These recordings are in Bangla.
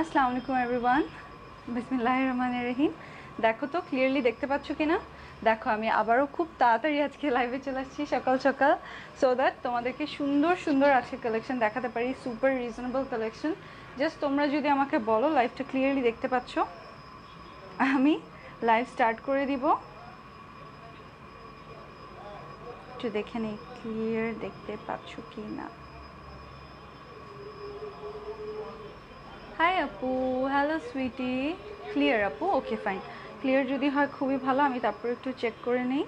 আসসালামু আলাইকুম এভরিওয়ান, বিসমিল্লাহির রহমানির রহিম। দেখো তো ক্লিয়ারলি দেখতে পাচ্ছ কিনা? দেখো আমি আবারও খুব তাড়াতাড়ি আজকে লাইভে চলে আসছি সকাল সকাল, সো দ্যাট তোমাদেরকে সুন্দর সুন্দর আজকে কালেকশন দেখাতে পারি, সুপার রিজনেবল কালেকশন। জাস্ট তোমরা যদি আমাকে বলো লাইভটা ক্লিয়ারলি দেখতে পাচ্ছ, আমি লাইভ স্টার্ট করে দিব। একটু দেখে নিই ক্লিয়ার দেখতে পাচ্ছ কি না। হাই আপু, হ্যালো সুইটি। ক্লিয়ার আপু? ওকে ফাইন, ক্লিয়ার যদি হয় খুবই ভালো, আমি তারপর একটু চেক করে নিই।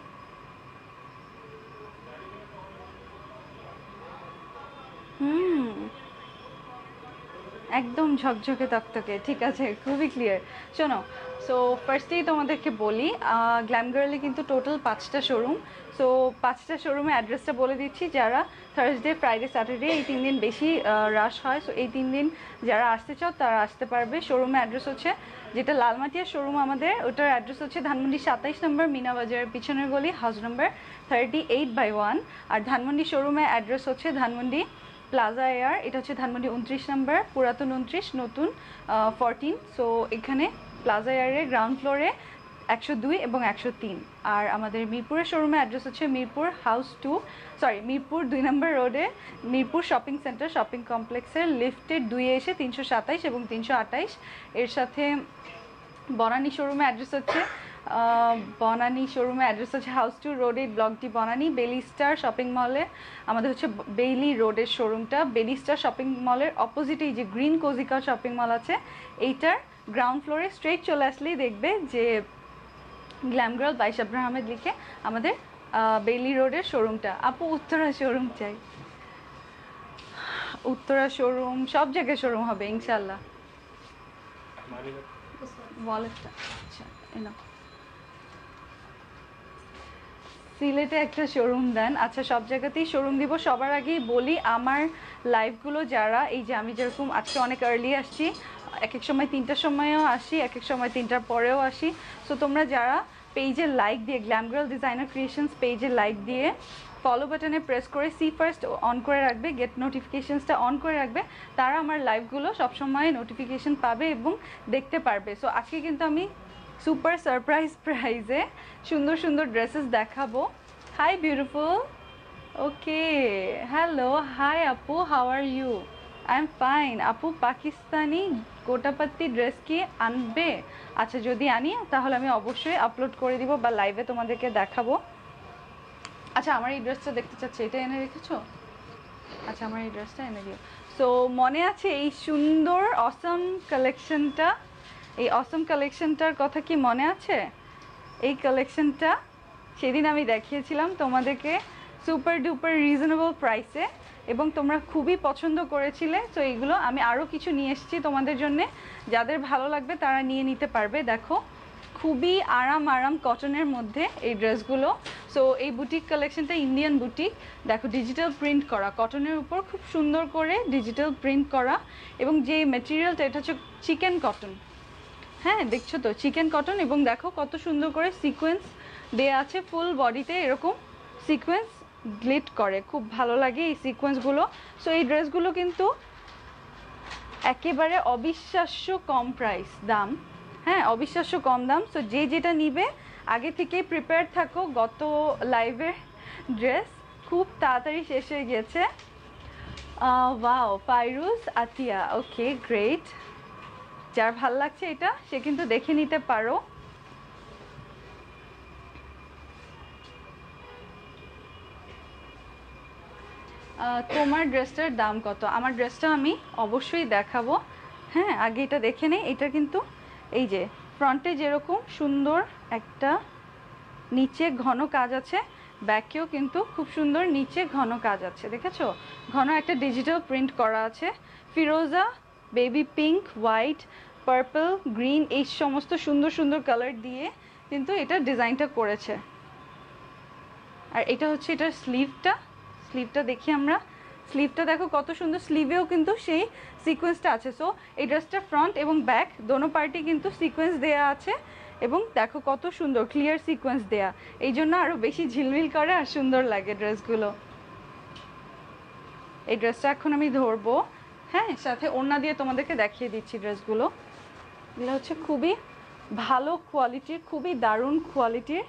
একদম ঝকঝকে তকতকে, ঠিক আছে, খুবই ক্লিয়ার। শোনো, সো ফার্স্টেই তোমাদেরকে বলি, গ্ল্যাম গার্লে কিন্তু টোটাল 5টা শোরুম। সো 5টা শোরুমে অ্যাড্রেসটা বলে দিচ্ছি। যারা থার্সডে, ফ্রাইডে, স্যাটারডে এই 3 দিন বেশি রাশ হয়, সো এই 3 দিন যারা আসতে চাও তারা আসতে পারবে। শোরুমের অ্যাড্রেস হচ্ছে, যেটা লালমাটিয়া শোরুম আমাদের, ওটার অ্যাড্রেস হচ্ছে ধানমন্ডি 27 নম্বর মিনা বাজারের পিছনের গলি, হাউস নাম্বার 38/1। আর ধানমন্ডি শোরুমের অ্যাড্রেস হচ্ছে ধানমন্ডি প্লাজা এয়ার, এটা হচ্ছে ধানমন্ডি 29 নাম্বার, পুরাতন 29, নতুন 14। সো এখানে প্লাজা এয়ারের গ্রাউন্ড ফ্লোরে 102 এবং 103। আর আমাদের মিরপুরের শোরুমের অ্যাড্রেস হচ্ছে মিরপুর মিরপুর 2 নম্বর রোডে, মিরপুর শপিং সেন্টার শপিং কমপ্লেক্সের লিফটের 2-এ এসে 327 এবং 328। এর সাথে বনানী শোরুমের অ্যাড্রেস হচ্ছে হাউস 2 রোডে, ব্লক ডি বনানী, বেলি স্টার শপিং মলে। আমাদের হচ্ছে বেইলি রোডের শোরুমটা, বেলি স্টার শপিং মলের অপোজিটেই যে গ্রিন কোজিকা শপিং মল আছে, এইটার গ্রাউন্ড ফ্লোরে স্ট্রেট চলে আসলেই দেখবে যে গ্ল্যাম গার্ল বাই শাবনার আহমেদ লিখে আমাদের বেইলি রোডের শোরুমটা। আপু উত্তরা শোরুম চাই, উত্তরা শোরুম, সব জায়গায় শোরুম হবে ইনশাল্লাহ। ওয়ালেটটা আচ্ছা এনো, সিলেটে একটা শোরুম দেন। আচ্ছা, সব জায়গাতেই শোরুম দিব। সবার আগেই বলি, আমার লাইভগুলো যারা, এই যে আমি যেরকম আজকে অনেক আর্লি আসছি, এক এক সময় 3টার সময়ও আসি, এক এক সময় 3টার পরেও আসি। সো তোমরা যারা পেজে লাইক দিয়ে, গ্ল্যাম গার্ল ডিজাইনার ক্রিয়েশনস পেজে লাইক দিয়ে ফলো বাটনে প্রেস করে সি ফার্স্ট অন করে রাখবে, গেট নোটিফিকেশনসটা অন করে রাখবে, তারা আমার লাইভগুলো সবসময় নোটিফিকেশন পাবে এবং দেখতে পারবে। সো আজকে কিন্তু আমি সুপার সারপ্রাইজ প্রাইজে সুন্দর সুন্দর ড্রেসেস দেখাবো। Hi beautiful, okay, hello, hi আপু, how are you? I am fine আপু। পাকিস্তানি গোটাপাত্তি ড্রেস কি আনবে? আচ্ছা, যদি আনি তাহলে আমি অবশ্যই আপলোড করে দিব বা লাইভে তোমাদেরকে দেখাবো। আচ্ছা, আমার এই ড্রেসটা দেখতে চাচ্ছি, এটা এনে রেখেছো? আচ্ছা, আমার এই ড্রেসটা এনে দিও। সো মনে আছে এই সুন্দর অসম কালেকশনটা? এই অসম কালেকশনটার কথা কি মনে আছে? এই কালেকশনটা সেদিন আমি দেখিয়েছিলাম তোমাদেরকে সুপার ডুপার রিজনেবল প্রাইসে, এবং তোমরা খুবই পছন্দ করেছিলে। তো এইগুলো আমি আরও কিছু নিয়ে এসেছি তোমাদের জন্যে, যাদের ভালো লাগবে তারা নিয়ে নিতে পারবে। দেখো, খুবই আরাম কটনের মধ্যে এই ড্রেসগুলো। সো এই বুটিক কালেকশনটা ইন্ডিয়ান বুটিক। দেখো, ডিজিটাল প্রিন্ট করা, কটনের উপর খুব সুন্দর করে ডিজিটাল প্রিন্ট করা, এবং যে মেটেরিয়ালটা, এটা হচ্ছে চিকেন কটন। হ্যাঁ, দেখছো তো, চিকেন কটন। এবং দেখো কত সুন্দর করে সিকোয়েন্স দেয়া আছে ফুল বডিতে, এরকম সিকোয়েন্স গ্লিট করে, খুব ভালো লাগে এই সিকোয়েন্সগুলো। সো এই ড্রেসগুলো কিন্তু একেবারে অবিশ্বাস্য কম প্রাইস, দাম। হ্যাঁ, অবিশ্বাস্য কম দাম। সো যে যেটা নিবে আগে থেকেই প্রিপেয়ার থাকো। গত লাইভের ড্রেস খুব তাড়াতাড়ি শেষ হয়ে গিয়েছে। ওয়াও, ফাইরুজ আতিয়া, ওকে গ্রেট। যার ভাল লাগছে এটা, সে কিন্তু দেখে নিতে পারো। তোমার ড্রেসটার দাম কত? আমার ড্রেসটা আমি অবশ্যই দেখাবো। হ্যাঁ, আগে এটা দেখে নেই। এটা কিন্তু এই যে ফ্রন্টে যেরকম সুন্দর একটা নিচে ঘন কাজ আছে, ব্যাকেও কিন্তু খুব সুন্দর নিচে ঘন কাজ আছে, দেখেছো? ঘন একটা ডিজিটাল প্রিন্ট করা আছে। ফিরোজা, baby pink, white, purple, green, এই সমস্ত সুন্দর সুন্দর কালার দিয়ে কিন্তু এটা ডিজাইনটা করেছে। আর এটা হচ্ছে এটার স্লিভটা দেখি আমরা। স্লিভটা দেখো কত সুন্দর, স্লিভেও কিন্তু সেই সিকোয়েন্সটা আছে। সো এই ড্রেসটা ফ্রন্ট এবং ব্যাক দোনো পার্টি কিন্তু সিকোয়েন্স দেয়া আছে, এবং দেখো কত সুন্দর ক্লিয়ার সিকোয়েন্স দেয়া, এই জন্য আরও বেশি ঝিলমিল করে আর সুন্দর লাগে ড্রেসগুলো। এই ড্রেসটা এখন আমি ধরবো, হ্যাঁ, সাথে ওড়না দিয়ে তোমাদেরকে দেখিয়ে দিচ্ছি ড্রেসগুলো। এগুলো হচ্ছে খুবই ভালো কোয়ালিটির, খুবই দারুণ কোয়ালিটির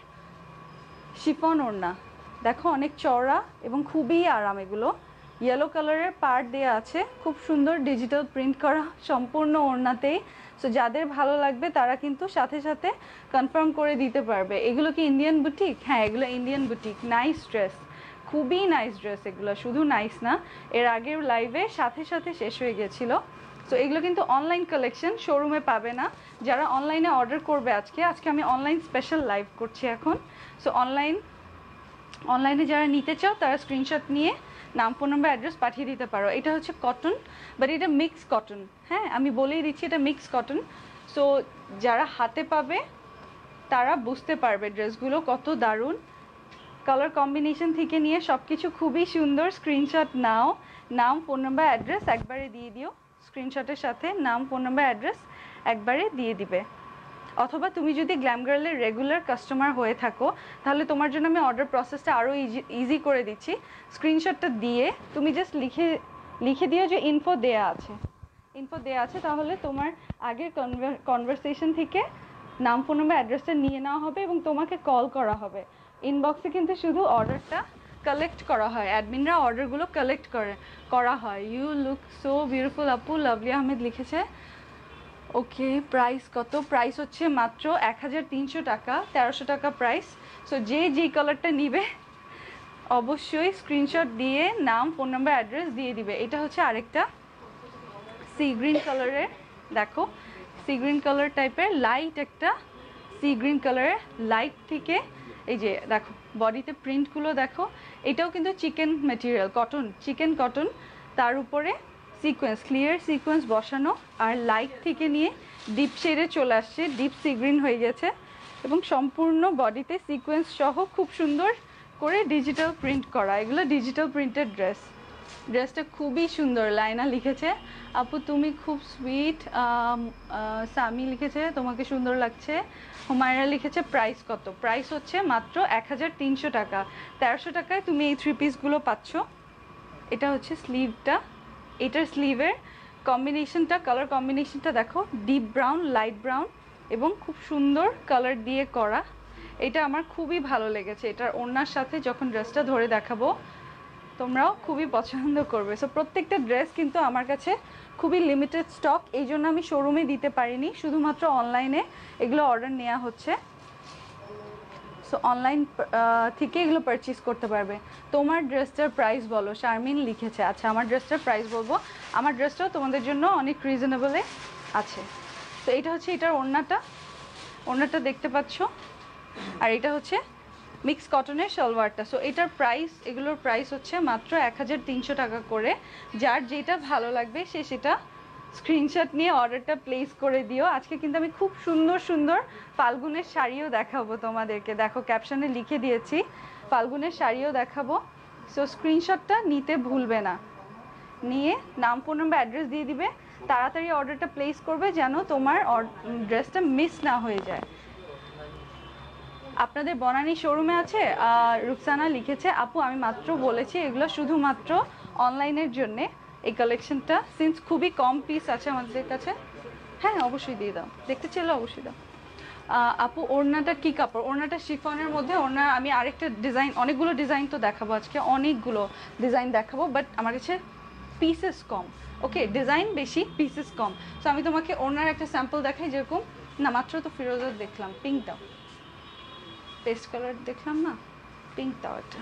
শিফন ওড়না। দেখো অনেক চওড়া এবং খুবই আরাম। এগুলো ইয়েলো কালারের পাড় দেওয়া আছে, খুব সুন্দর ডিজিটাল প্রিন্ট করা সম্পূর্ণ ওড়নাতেই। সো যাদের ভালো লাগবে তারা কিন্তু সাথে সাথে কনফার্ম করে দিতে পারবে। এগুলো কি ইন্ডিয়ান বুটিক? হ্যাঁ, এগুলো ইন্ডিয়ান বুটিক। নাইস ড্রেস, খুবই নাইস ড্রেস। এগুলো শুধু নাইস না, এর আগের লাইভে সাথে সাথে শেষ হয়ে গেছিলো। সো এগুলো কিন্তু অনলাইন কালেকশন, শোরুমে পাবে না। যারা অনলাইনে অর্ডার করবে আজকে আমি অনলাইন স্পেশাল লাইভ করছি এখন। সো অনলাইনে যারা নিতে চাও তারা স্ক্রিনশট নিয়ে নাম, ফোন নাম্বার, অ্যাড্রেস পাঠিয়ে দিতে পারো। এটা হচ্ছে কটন, বাট এটা মিক্স কটন। হ্যাঁ, আমি বলেই দিচ্ছি এটা মিক্স কটন। সো যারা হাতে পাবে তারা বুঝতে পারবে ড্রেসগুলো কত দারুণ। কালার কম্বিনেশন থেকে নিয়ে সব কিছু খুবই সুন্দর। স্ক্রিনশট নাও, নাম, ফোন নাম্বার, অ্যাড্রেস একবারে দিয়ে দিও। স্ক্রিনশটের সাথে নাম, ফোন নাম্বার, অ্যাড্রেস একবারে দিয়ে দিবে। অথবা তুমি যদি গ্ল্যাম গার্লের রেগুলার কাস্টমার হয়ে থাকো তাহলে তোমার জন্য আমি অর্ডার প্রসেসটা আরও ইজি করে দিচ্ছি। স্ক্রিনশটটা দিয়ে তুমি জাস্ট লিখে দিও যে ইনফো দেয়া আছে, তাহলে তোমার আগের কনভারসেশন থেকে নাম, ফোন নাম্বার, অ্যাড্রেসটা নিয়ে নেওয়া হবে এবং তোমাকে কল করা হবে। ইনবক্সে কিন্তু শুধু অর্ডারটা কালেক্ট করা হয়, অ্যাডমিনরা অর্ডারগুলো কালেক্ট করা হয়। ইউ লুক সো বিউটিফুল আপু, লাভলি আহমেদ লিখেছে। ওকে, প্রাইস কত? প্রাইস হচ্ছে মাত্র 1300 টাকা, 1300 টাকা প্রাইস। সো যেই কালারটা নিবে অবশ্যই স্ক্রিনশট দিয়ে নাম, ফোন নাম্বার, অ্যাড্রেস দিয়ে দিবে। এটা হচ্ছে আরেকটা সি গ্রিন কালারের, দেখো সি গ্রিন কালার টাইপের লাইট, একটা সি গ্রিন কালারের লাইট থেকে এই যে দেখো বডিতে প্রিন্টগুলো দেখো। এটাও কিন্তু chicken material, cotton, chicken cotton, তার উপরে সিকোয়েন্স, ক্লিয়ার সিকোয়েন্স বসানো, আর লাইট থেকে নিয়ে ডিপ শেডে চলে আসছে, ডিপ সি গ্রিন হয়ে গেছে এবং সম্পূর্ণ বডিতে সিকোয়েন্স সহ খুব সুন্দর করে ডিজিটাল প্রিন্ট করা। এগুলো ডিজিটাল প্রিন্টেড ড্রেসটা খুবই সুন্দর। লাইনা লিখেছে আপু তুমি খুব সুইট। সামি লিখেছে তোমাকে সুন্দর লাগছে। হুমায়রা লিখেছে প্রাইস কত? প্রাইস হচ্ছে মাত্র 1300 টাকা। 1300 টাকায় তুমি এই 3 পিসগুলো পাচ্ছ। এটা হচ্ছে স্লিভটা, এটার স্লিভের কম্বিনেশনটা, কালার কম্বিনেশনটা দেখো, ডিপ ব্রাউন, লাইট ব্রাউন এবং খুব সুন্দর কালার দিয়ে করা। এটা আমার খুবই ভালো লেগেছে। এটার ওড়নার সাথে যখন ড্রেসটা ধরে দেখাবো তোমরাও খুবই পছন্দ করবে। সো প্রত্যেকটা ড্রেস কিন্তু আমার কাছে খুবই লিমিটেড স্টক, এই জন্য আমি শোরুমে দিতে পারিনি, শুধুমাত্র অনলাইনে এগুলো অর্ডার নেওয়া হচ্ছে। সো অনলাইন থেকে এগুলো পারচেজ করতে পারবে। তোমার ড্রেসটার প্রাইস বলো, শারমিন লিখেছে। আচ্ছা, আমার ড্রেসটার প্রাইস বলবো। আমার ড্রেসটাও তোমাদের জন্য অনেক রিজনেবলে আছে। তো এটা হচ্ছে এটার ওড়নাটা দেখতে পাচ্ছ, আর এটা হচ্ছে মিক্স কটনের সালোয়ারটা। সো এটার প্রাইস, এগুলোর প্রাইস হচ্ছে মাত্র 1300 টাকা করে। যার যেটা ভালো লাগবে সে সেটা স্ক্রিনশট নিয়ে অর্ডারটা প্লেস করে দিও। আজকে কিন্তু আমি খুব সুন্দর সুন্দর ফাল্গুনের শাড়িও দেখাবো তোমাদেরকে। দেখো ক্যাপশনে লিখে দিয়েছি, ফাল্গুনের শাড়িও দেখাবো। সো স্ক্রিনশটটা নিতে ভুলবে না, নিয়ে নাম, ফোন নাম্বার, অ্যাড্রেস দিয়ে দিবে। তাড়াতাড়ি অর্ডারটা প্লেস করবে যেন তোমার ড্রেসটা মিস না হয়ে যায়। আপনাদের বনানী শোরুমে আছে? রুকসানা লিখেছে আপু আমি মাত্র বলেছি এগুলো শুধুমাত্র অনলাইনের জন্যে। এই কালেকশনটা সিন্স খুবই কম পিস আছে আমাদের কাছে। হ্যাঁ অবশ্যই দিয়ে দাও, দেখতে চাইলে অবশ্যই দাও। আপু ওড়নাটা কী কাপড়? ওড়নাটা শিফনের মধ্যে। ওড়না আমি আরেকটা ডিজাইন, অনেকগুলো ডিজাইন তো দেখাবো আজকে, অনেকগুলো ডিজাইন দেখাবো, বাট আমার কাছে পিসেস কম। ওকে, ডিজাইন বেশি, পিসেস কম। সো আমি তোমাকে ওড়নার একটা স্যাম্পল দেখাই। যেরকম না, মাত্র তো ফিরোজা দেখলাম, পিঙ্কটাও পেস্ট কালার দেখলাম না, পিঙ্কটাও একটা।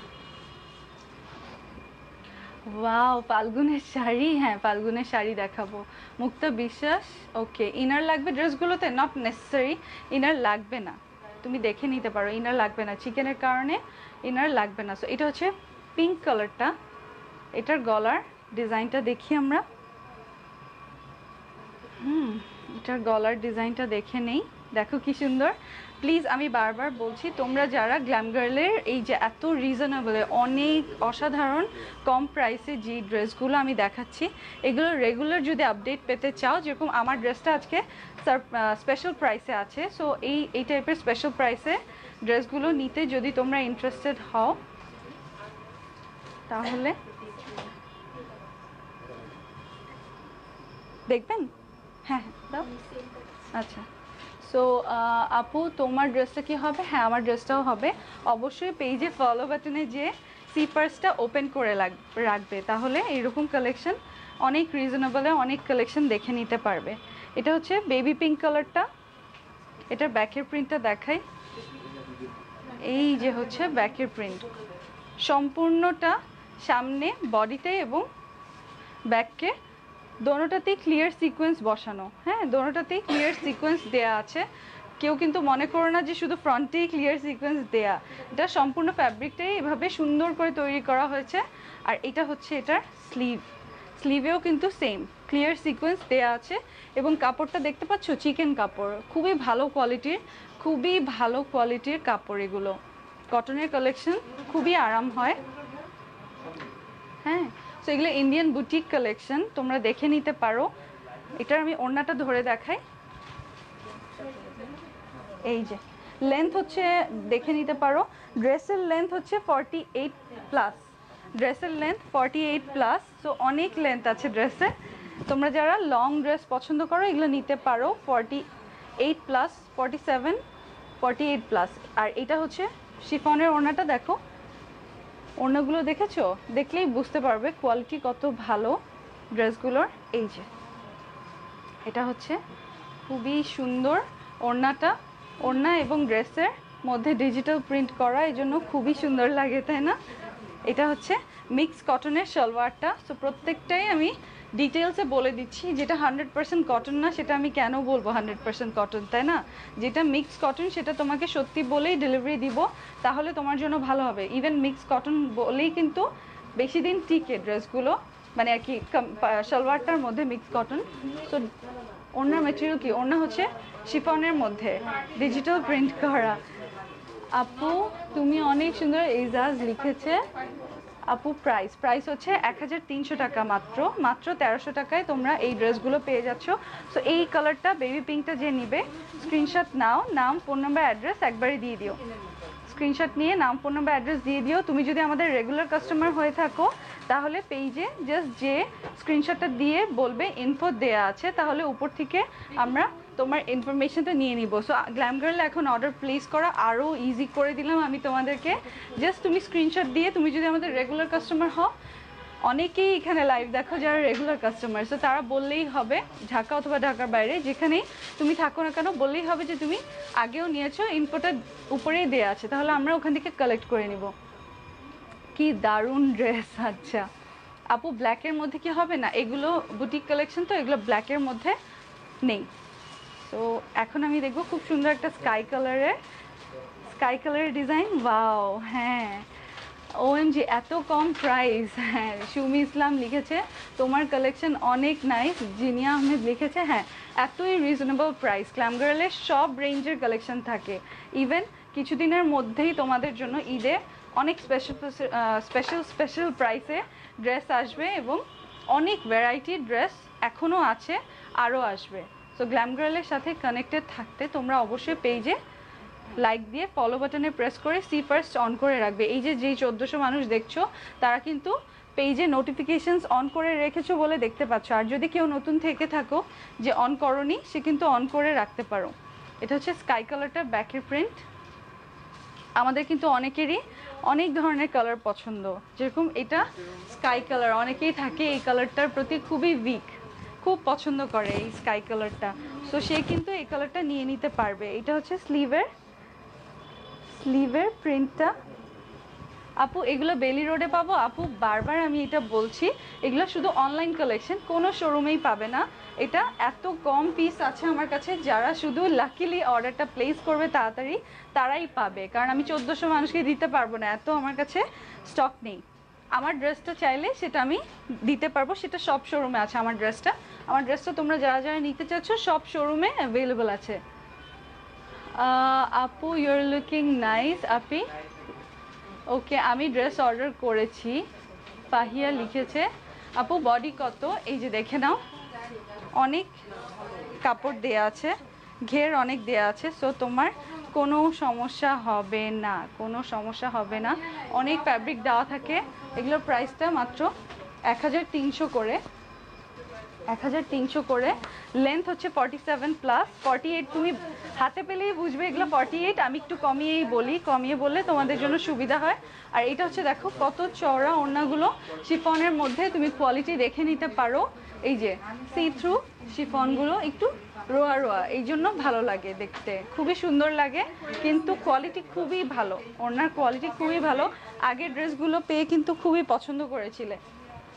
ওয়াও, ফাল্গুনের শাড়ি। হ্যাঁ, ফাল্গুনের শাড়ি দেখাবো। মুক্তা বিশ্বাস। ওকে, ইনার লাগবে ড্রেসগুলোতে? নট নেসেসারি, ইনার লাগবে না, তুমি দেখে নিতে পারো, ইনার লাগবে না, চিকেনের কারণে ইনার লাগবে না। সো এটা হচ্ছে পিঙ্ক কালারটা। এটার গলার ডিজাইনটা দেখি আমরা। এটার গলার ডিজাইনটা দেখে নেই, দেখো কি সুন্দর। প্লিজ আমি বারবার বলছি, তোমরা যারা গ্ল্যাম গার্লের এই যে এত রিজনেবলে, অনেক অসাধারণ কম প্রাইসে যে ড্রেসগুলো আমি দেখাচ্ছি, এগুলো রেগুলার যদি আপডেট পেতে চাও, যেরকম আমার ড্রেসটা আজকে স্পেশাল প্রাইসে আছে। সো এই টাইপের স্পেশাল প্রাইসে ড্রেসগুলো নিতে যদি তোমরা ইন্টারেস্টেড হও তাহলে দেখবেন? হ্যাঁ হ্যাঁ দাও। আচ্ছা, সো আপু তোমার ড্রেসটা কি হবে? হ্যাঁ আমার ড্রেসটাও হবে। অবশ্যই পেজে ফলো বাটনে যে সি ফার্স্টটা ওপেন করে রাখবে, তাহলে এইরকম কালেকশন অনেক রিজনেবলে অনেক কালেকশন দেখে নিতে পারবে। এটা হচ্ছে বেবি পিঙ্ক কালারটা, এটার ব্যাকের প্রিন্টটা দেখাই। এই যে হচ্ছে ব্যাকের প্রিন্ট, সম্পূর্ণটা সামনে বডিতে এবং ব্যাককে দোনোটাতেই ক্লিয়ার সিকোয়েন্স বসানো। হ্যাঁ, দোনোটাতেই ক্লিয়ার সিকোয়েন্স দেয়া আছে। কেউ কিন্তু মনে করো না যে শুধু ফ্রন্টেই ক্লিয়ার সিকোয়েন্স দেয়া, এটা সম্পূর্ণ ফ্যাব্রিকটাই এভাবে সুন্দর করে তৈরি করা হয়েছে। আর এটা হচ্ছে এটার স্লিভ, স্লিভেও কিন্তু সেম ক্লিয়ার সিকোয়েন্স দেয়া আছে। এবং কাপড়টা দেখতে পাচ্ছ চিকেন কাপড়, খুবই ভালো কোয়ালিটির, খুবই ভালো কোয়ালিটির কাপড় এগুলো। কটনের কালেকশন, খুবই আরাম হয়। হ্যাঁ, সো এগুলো ইন্ডিয়ান বুটিক কালেকশন, তোমরা দেখে নিতে পারো। এটার আমি ওড়নাটা ধরে দেখাই। এই যে লেন্থ হচ্ছে দেখে নিতে পারো, ড্রেসের লেন্থ হচ্ছে 48 প্লাস, ড্রেসের লেন্থ 48 প্লাস। সো অনেক লেন্থ আছে ড্রেসে। তোমরা যারা লং ড্রেস পছন্দ করো এগুলো নিতে পারো 48 প্লাস, 47, 48 প্লাস। আর এটা হচ্ছে শিফনের ওড়নাটা দেখো, ওড়নাগুলো দেখেছো? দেখলেই বুঝতে পারবে কোয়ালিটি কত ভালো ড্রেসগুলোর। এই যে এটা হচ্ছে খুবই সুন্দর ওড়নাটা, ওড়না এবং ড্রেসের মধ্যে ডিজিটাল প্রিন্ট করা, এই জন্য খুবই সুন্দর লাগে, তাই না? এটা হচ্ছে মিক্স কটনের সালোয়ারটা। সো প্রত্যেকটাই আমি ডিটেলসে বলে দিচ্ছি, যেটা 100% কটন না সেটা আমি কেন বলবো 100% কটন, তাই না? যেটা মিক্স কটন সেটা তোমাকে সত্যি বলেই ডেলিভারি দিব, তাহলে তোমার জন্য ভালো হবে। ইভেন মিক্স কটন বলেই কিন্তু বেশি দিন টিকে ড্রেসগুলো, মানে আর কি সালোয়ারটার মধ্যে মিক্স কটন। সো ওড়নার ম্যাটেরিয়াল কি? ওড়না হচ্ছে শিফনের মধ্যে ডিজিটাল প্রিন্ট করা। আপু তুমি অনেক সুন্দর, এজাজ লিখেছে। আপু প্রাইস হচ্ছে 1300 টাকা, মাত্র 1300 টাকায় তোমরা এই ড্রেসগুলো পেয়ে যাচ্ছ। সো এই কালারটা বেবি পিঙ্কটা যে নিবে স্ক্রিনশট নাও, নাম ফোন নাম্বার অ্যাড্রেস একবারই দিয়ে দিও। স্ক্রিনশট নিয়ে নাম ফোন নাম্বার অ্যাড্রেস দিয়ে দিও। তুমি যদি আমাদের রেগুলার কাস্টমার হয়ে থাকো তাহলে পেজে জাস্ট যে স্ক্রিনশটটা দিয়ে বলবে ইনফো দেয়া আছে, তাহলে উপর থেকে আমরা তোমার ইনফরমেশনটা নিয়ে নিব। সো গ্ল্যাম গার্ল এখন অর্ডার প্লেস করা আরও ইজি করে দিলাম আমি তোমাদেরকে। জাস্ট তুমি স্ক্রিনশট দিয়ে, তুমি যদি আমাদের রেগুলার কাস্টমার হও, অনেকেই এখানে লাইভ দেখো যারা রেগুলার কাস্টমার, সো তারা বললেই হবে, ঢাকা অথবা ঢাকার বাইরে যেখানেই তুমি থাকো না কেন বললেই হবে যে তুমি আগেও নিয়েছো, ইনফোটা উপরেই দেওয়া আছে, তাহলে আমরা ওখান থেকে কালেক্ট করে নিব। কি দারুণ ড্রেস! আচ্ছা আপু ব্ল্যাকের মধ্যে কি হবে না? এগুলো বুটিক কালেকশন তো, এগুলো ব্ল্যাকের মধ্যে নেই। তো এখন আমি দেখবো খুব সুন্দর একটা স্কাই কালারের ডিজাইন। ওয়াও, হ্যাঁ ওএমজি এত কম প্রাইস! হ্যাঁ, সুমি ইসলাম লিখেছে তোমার কালেকশন অনেক নাইস। জিনিয়া আহমেদ লিখেছে হ্যাঁ এতই রিজনেবল প্রাইস। গ্ল্যাম গার্লের সব রেঞ্জের কালেকশন থাকে। ইভেন কিছুদিনের মধ্যেই তোমাদের জন্য ঈদে অনেক স্পেশাল প্রাইসে ড্রেস আসবে এবং অনেক ভ্যারাইটির ড্রেস এখনও আছে, আরও আসবে। সো গ্ল্যাম গার্লের সাথে কানেক্টেড থাকতে তোমরা অবশ্যই পেজে লাইক দিয়ে ফলো বাটনে প্রেস করে সি ফার্স্ট অন করে রাখবে। এই যে যেই 1400 মানুষ দেখছো তারা কিন্তু পেজে নোটিফিকেশনস অন করে রেখেছো বলে দেখতে পাচ্ছ। আর যদি কেউ নতুন থেকে থাকো যে অন করনি, সে কিন্তু অন করে রাখতে পারো। এটা হচ্ছে স্কাই কালারটা ব্যাকের প্রিন্ট। আমাদের কিন্তু অনেকেরই অনেক ধরনের কালার পছন্দ, যেরকম এটা স্কাই কালার, অনেকেই থাকে এই কালারটার প্রতি খুবই উইক, খুব পছন্দ করে এই স্কাই কালারটা। সো সে কিন্তু এই কালারটা নিয়ে নিতে পারবে। এটা হচ্ছে স্লিভের প্রিন্টটা। আপু এগুলো বেলি রোডে পাবো? আপু বারবার আমি এটা বলছি, এগুলো শুধু অনলাইন কালেকশন, কোনো শোরুমেই পাবে না। এটা এত কম পিস আছে আমার কাছে, যারা শুধু লাকিলি অর্ডারটা প্লেস করবে তাড়াতাড়ি তারাই পাবে, কারণ আমি 1400 মানুষকে দিতে পারবো না, এত আমার কাছে স্টক নেই। আমার ড্রেসটা চাইলে সেটা আমি দিতে পারবো, সেটা সব শোরুমে আছে। আমার ড্রেসটা তোমরা যারা যারা নিতে চাচ্ছ সব শোরুমে অ্যাভেলেবল আছে। আপু ইউর লুকিং নাইস আপি। ওকে, আমি ড্রেস অর্ডার করেছি, পাহিয়া লিখেছে। আপু বডি কত? এই যে দেখে নাও, অনেক কাপড় দেয়া আছে, ঘের অনেক দেয়া আছে। সো তোমার কোনো সমস্যা হবে না, অনেক ফ্যাব্রিক দেওয়া থাকে। এগুলোর প্রাইসটা মাত্র 1300 করে। 1300 করে, লেন্থ হচ্ছে 47 প্লাস 48। তুমি হাতে পেলেই বুঝবে এগুলো 48। আমি একটু কমিয়েই বলি, কমিয়ে বললে তোমাদের জন্য সুবিধা হয়। আর এটা হচ্ছে দেখো কত চওড়া ওড়নাগুলো, শিফনের মধ্যে তুমি কোয়ালিটি দেখে নিতে পারো। এই যে সি থ্রু শিফনগুলো একটু রোয়া রোয়া, এই জন্য ভালো লাগে দেখতে, খুবই সুন্দর লাগে, কিন্তু কোয়ালিটি খুবই ভালো, ওড়নার কোয়ালিটি খুবই ভালো। আগের ড্রেসগুলো পেয়ে কিন্তু খুবই পছন্দ করেছিলে,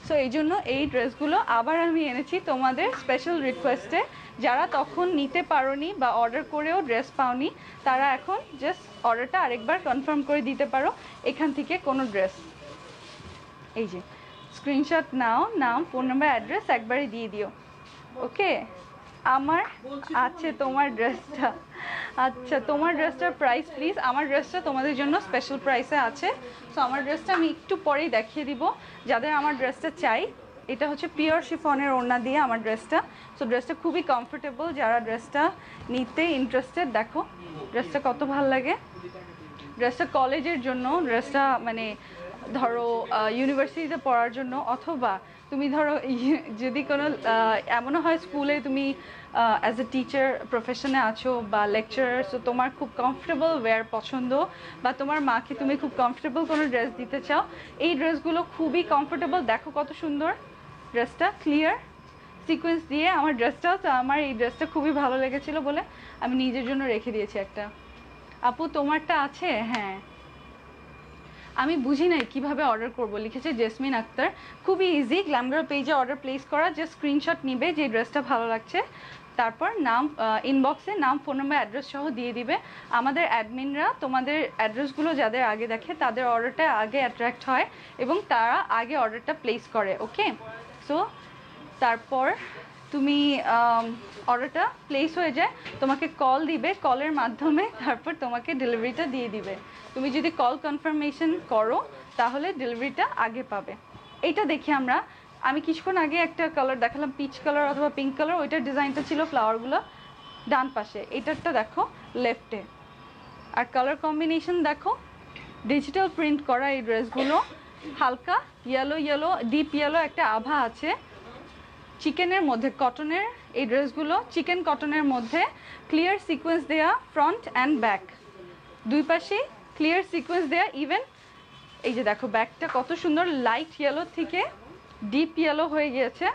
সো এই জন্য এই ড্রেসগুলো আবার আমি এনেছি তোমাদের স্পেশাল রিকোয়েস্টে। যারা তখন নিতে পারোনি বা অর্ডার করেও ড্রেস পাওনি, তারা এখন জাস্ট অর্ডারটা আরেকবার কনফার্ম করে দিতে পারো এখান থেকে কোনো ড্রেস। এই যে স্ক্রিনশট নাও, নাম, ফোন নাম্বার, অ্যাড্রেস একবারে দিয়ে দিও। ওকে, আমার আচ্ছা তোমার ড্রেসটা, আচ্ছা তোমার ড্রেসটার প্রাইস প্লিজ। আমার ড্রেসটা তোমাদের জন্য স্পেশাল প্রাইসে আছে। সো আমার ড্রেসটা আমি একটু পরেই দেখিয়ে দিব যাদের আমার ড্রেসটা চাই। এটা হচ্ছে পিওর শিফনের ওড়না দিয়ে আমার ড্রেসটা। সো ড্রেসটা খুবই কমফোর্টেবল, যারা ড্রেসটা নিতে ইন্টারেস্টেড, দেখো ড্রেসটা কত ভালো লাগে। ড্রেসটা কলেজের জন্য, ড্রেসটা মানে ধরো ইউনিভার্সিটিতে পড়ার জন্য, অথবা তুমি ধরো যদি কোনো এমনও হয় স্কুলে তুমি অ্যাজ এ টিচার প্রফেশনে আছো বা লেকচারার, সো তোমার খুব কমফোর্টেবল ওয়্যার পছন্দ, বা তোমার মাকে তুমি খুব কমফোর্টেবল কোনো ড্রেস দিতে চাও, এই ড্রেসগুলো খুবই কমফোর্টেবল। দেখো কত সুন্দর ড্রেসটা, ক্লিয়ার সিকোয়েন্স দিয়ে আমার ড্রেসটাও। তো আমার এই ড্রেসটা খুবই ভালো লেগেছিলো বলে আমি নিজের জন্য রেখে দিয়েছি একটা। আপু তোমারটা আছে? হ্যাঁ, আমি বুঝি নাই কীভাবে অর্ডার করব, লিখেছে জেসমিন আক্তার। খুবই ইজি, গ্ল্যামগার্ল পেজে অর্ডার প্লেস করা, জাস্ট স্ক্রিনশট নিবে যে ড্রেসটা ভালো লাগছে, তারপর নাম, ইনবক্সে নাম, ফোন নাম্বার, অ্যাড্রেস সহ দিয়ে দিবে। আমাদের অ্যাডমিনরা তোমাদের অ্যাড্রেসগুলো যাদের আগে দেখে তাদের অর্ডারটা আগে অ্যাট্রাক্ট হয় এবং তারা আগে অর্ডারটা প্লেস করে। ওকে, সো তারপর তুমি অর্ডারটা প্লেস হয়ে যায়, তোমাকে কল দিবে, কলের মাধ্যমে তারপর তোমাকে ডেলিভারিটা দিয়ে দিবে। তুমি যদি কল কনফার্মেশন করো তাহলে ডেলিভারিটা আগে পাবে। এইটা দেখি আমি কিছুক্ষণ আগে একটা কালার দেখালাম, পিচ কালার অথবা পিঙ্ক কালার, ওইটার ডিজাইনটা ছিল ফ্লাওয়ারগুলো ডান পাশে, এটারটা দেখো লেফটে। আর কালার কম্বিনেশন দেখো, ডিজিটাল প্রিন্ট করা এই ড্রেসগুলো, হালকা ইয়েলো ইয়েলো, ডিপ ইয়েলো একটা আভা আছে, চিকেনের মধ্যে কটনের এই ড্রেসগুলো, চিকেন কটনের মধ্যে ক্লিয়ার সিকোয়েন্স দেয়া ফ্রন্ট অ্যান্ড ব্যাক, দুই পাশেই ক্লিয়ার সিকোয়েন্স দেয়া। ইভেন এই যে দেখো ব্যাকটা কত সুন্দর, লাইট ইয়েলো থেকে ডিপ ইয়েলো হয়ে গিয়েছে,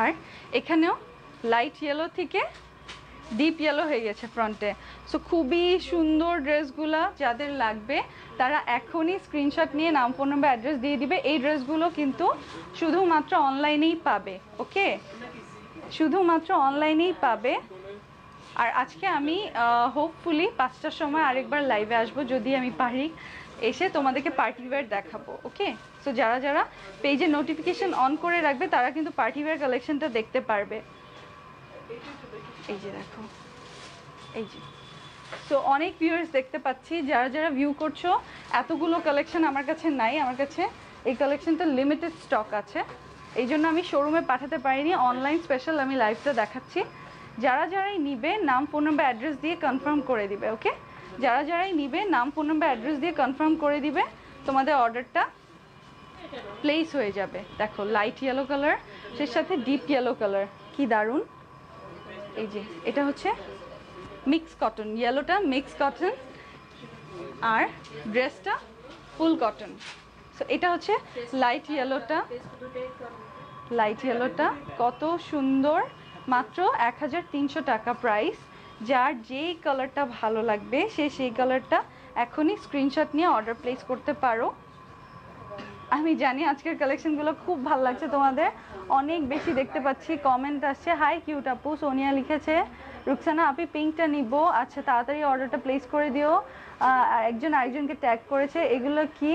আর এখানেও লাইট ইয়েলো থেকে ডিপ ইয়েলো হয়ে গেছে ফ্রন্টে। সো খুবই সুন্দর ড্রেসগুলো, যাদের লাগবে তারা এখনই স্ক্রিনশট নিয়ে নাম, ফোন নাম্বার, অ্যাড্রেস দিয়ে দিবে। এই ড্রেসগুলো কিন্তু শুধুমাত্র অনলাইনেই পাবে। ওকে, শুধুমাত্র অনলাইনেই পাবে। আর আজকে আমি হোপফুলি 5টার সময় আরেকবার লাইভে আসবো যদি আমি পারি, এসে তোমাদেরকে পার্টি ওয়্যার দেখাবো। ওকে, সো যারা যারা পেজে নোটিফিকেশন অন করে রাখবে তারা কিন্তু পার্টি ওয়্যার কালেকশনটা দেখতে পারবে। এই যে দেখো, এই যে, সো অনেক ভিউয়ার্স দেখতে পাচ্ছি, যারা যারা ভিউ করছো, এতগুলো কালেকশন আমার কাছে নাই, আমার কাছে এই কালেকশনটা লিমিটেড স্টক আছে, এই জন্য আমি শোরুমে পাঠাতে পারিনি, অনলাইন স্পেশাল আমি লাইভটা দেখাচ্ছি। যারা যারাই নিবে নাম, ফোন নাম্বার, অ্যাড্রেস দিয়ে কনফার্ম করে দিবে। ওকে, যারা যারাই নিবে নাম, ফোন নাম্বার, অ্যাড্রেস দিয়ে কনফার্ম করে দিবে, তোমাদের অর্ডারটা প্লেস হয়ে যাবে। দেখো লাইট ইয়েলো কালার, সে সাথে ডিপ ইয়েলো কালার, কি দারুণ। এই যে এটা হচ্ছে মিক্স কটন, ইয়েলোটা মিক্স কটন আর ড্রেসটা ফুল কটন। সো এটা হচ্ছে লাইট ইয়েলোটা, লাইট ইয়েলোটা কত সুন্দর, মাত্র 1300 টাকা প্রাইস। যার যেই কালারটা ভালো লাগবে সে সেই কালারটা এখনই স্ক্রিনশট নিয়ে অর্ডার প্লেস করতে পারো। আমি জানি আজকের কালেকশনগুলো খুব ভালো লাগছে তোমাদের, অনেক বেশি দেখতে পাচ্ছি কমেন্ট আসছে। হাই কিউট আপু, সোনিয়া লিখেছে, রুকসানা আপনি পিঙ্কটা নিব, আচ্ছা তাড়াতাড়ি অর্ডারটা প্লেস করে দিও। একজন আরেকজনকে ট্যাগ করেছে। এগুলো কি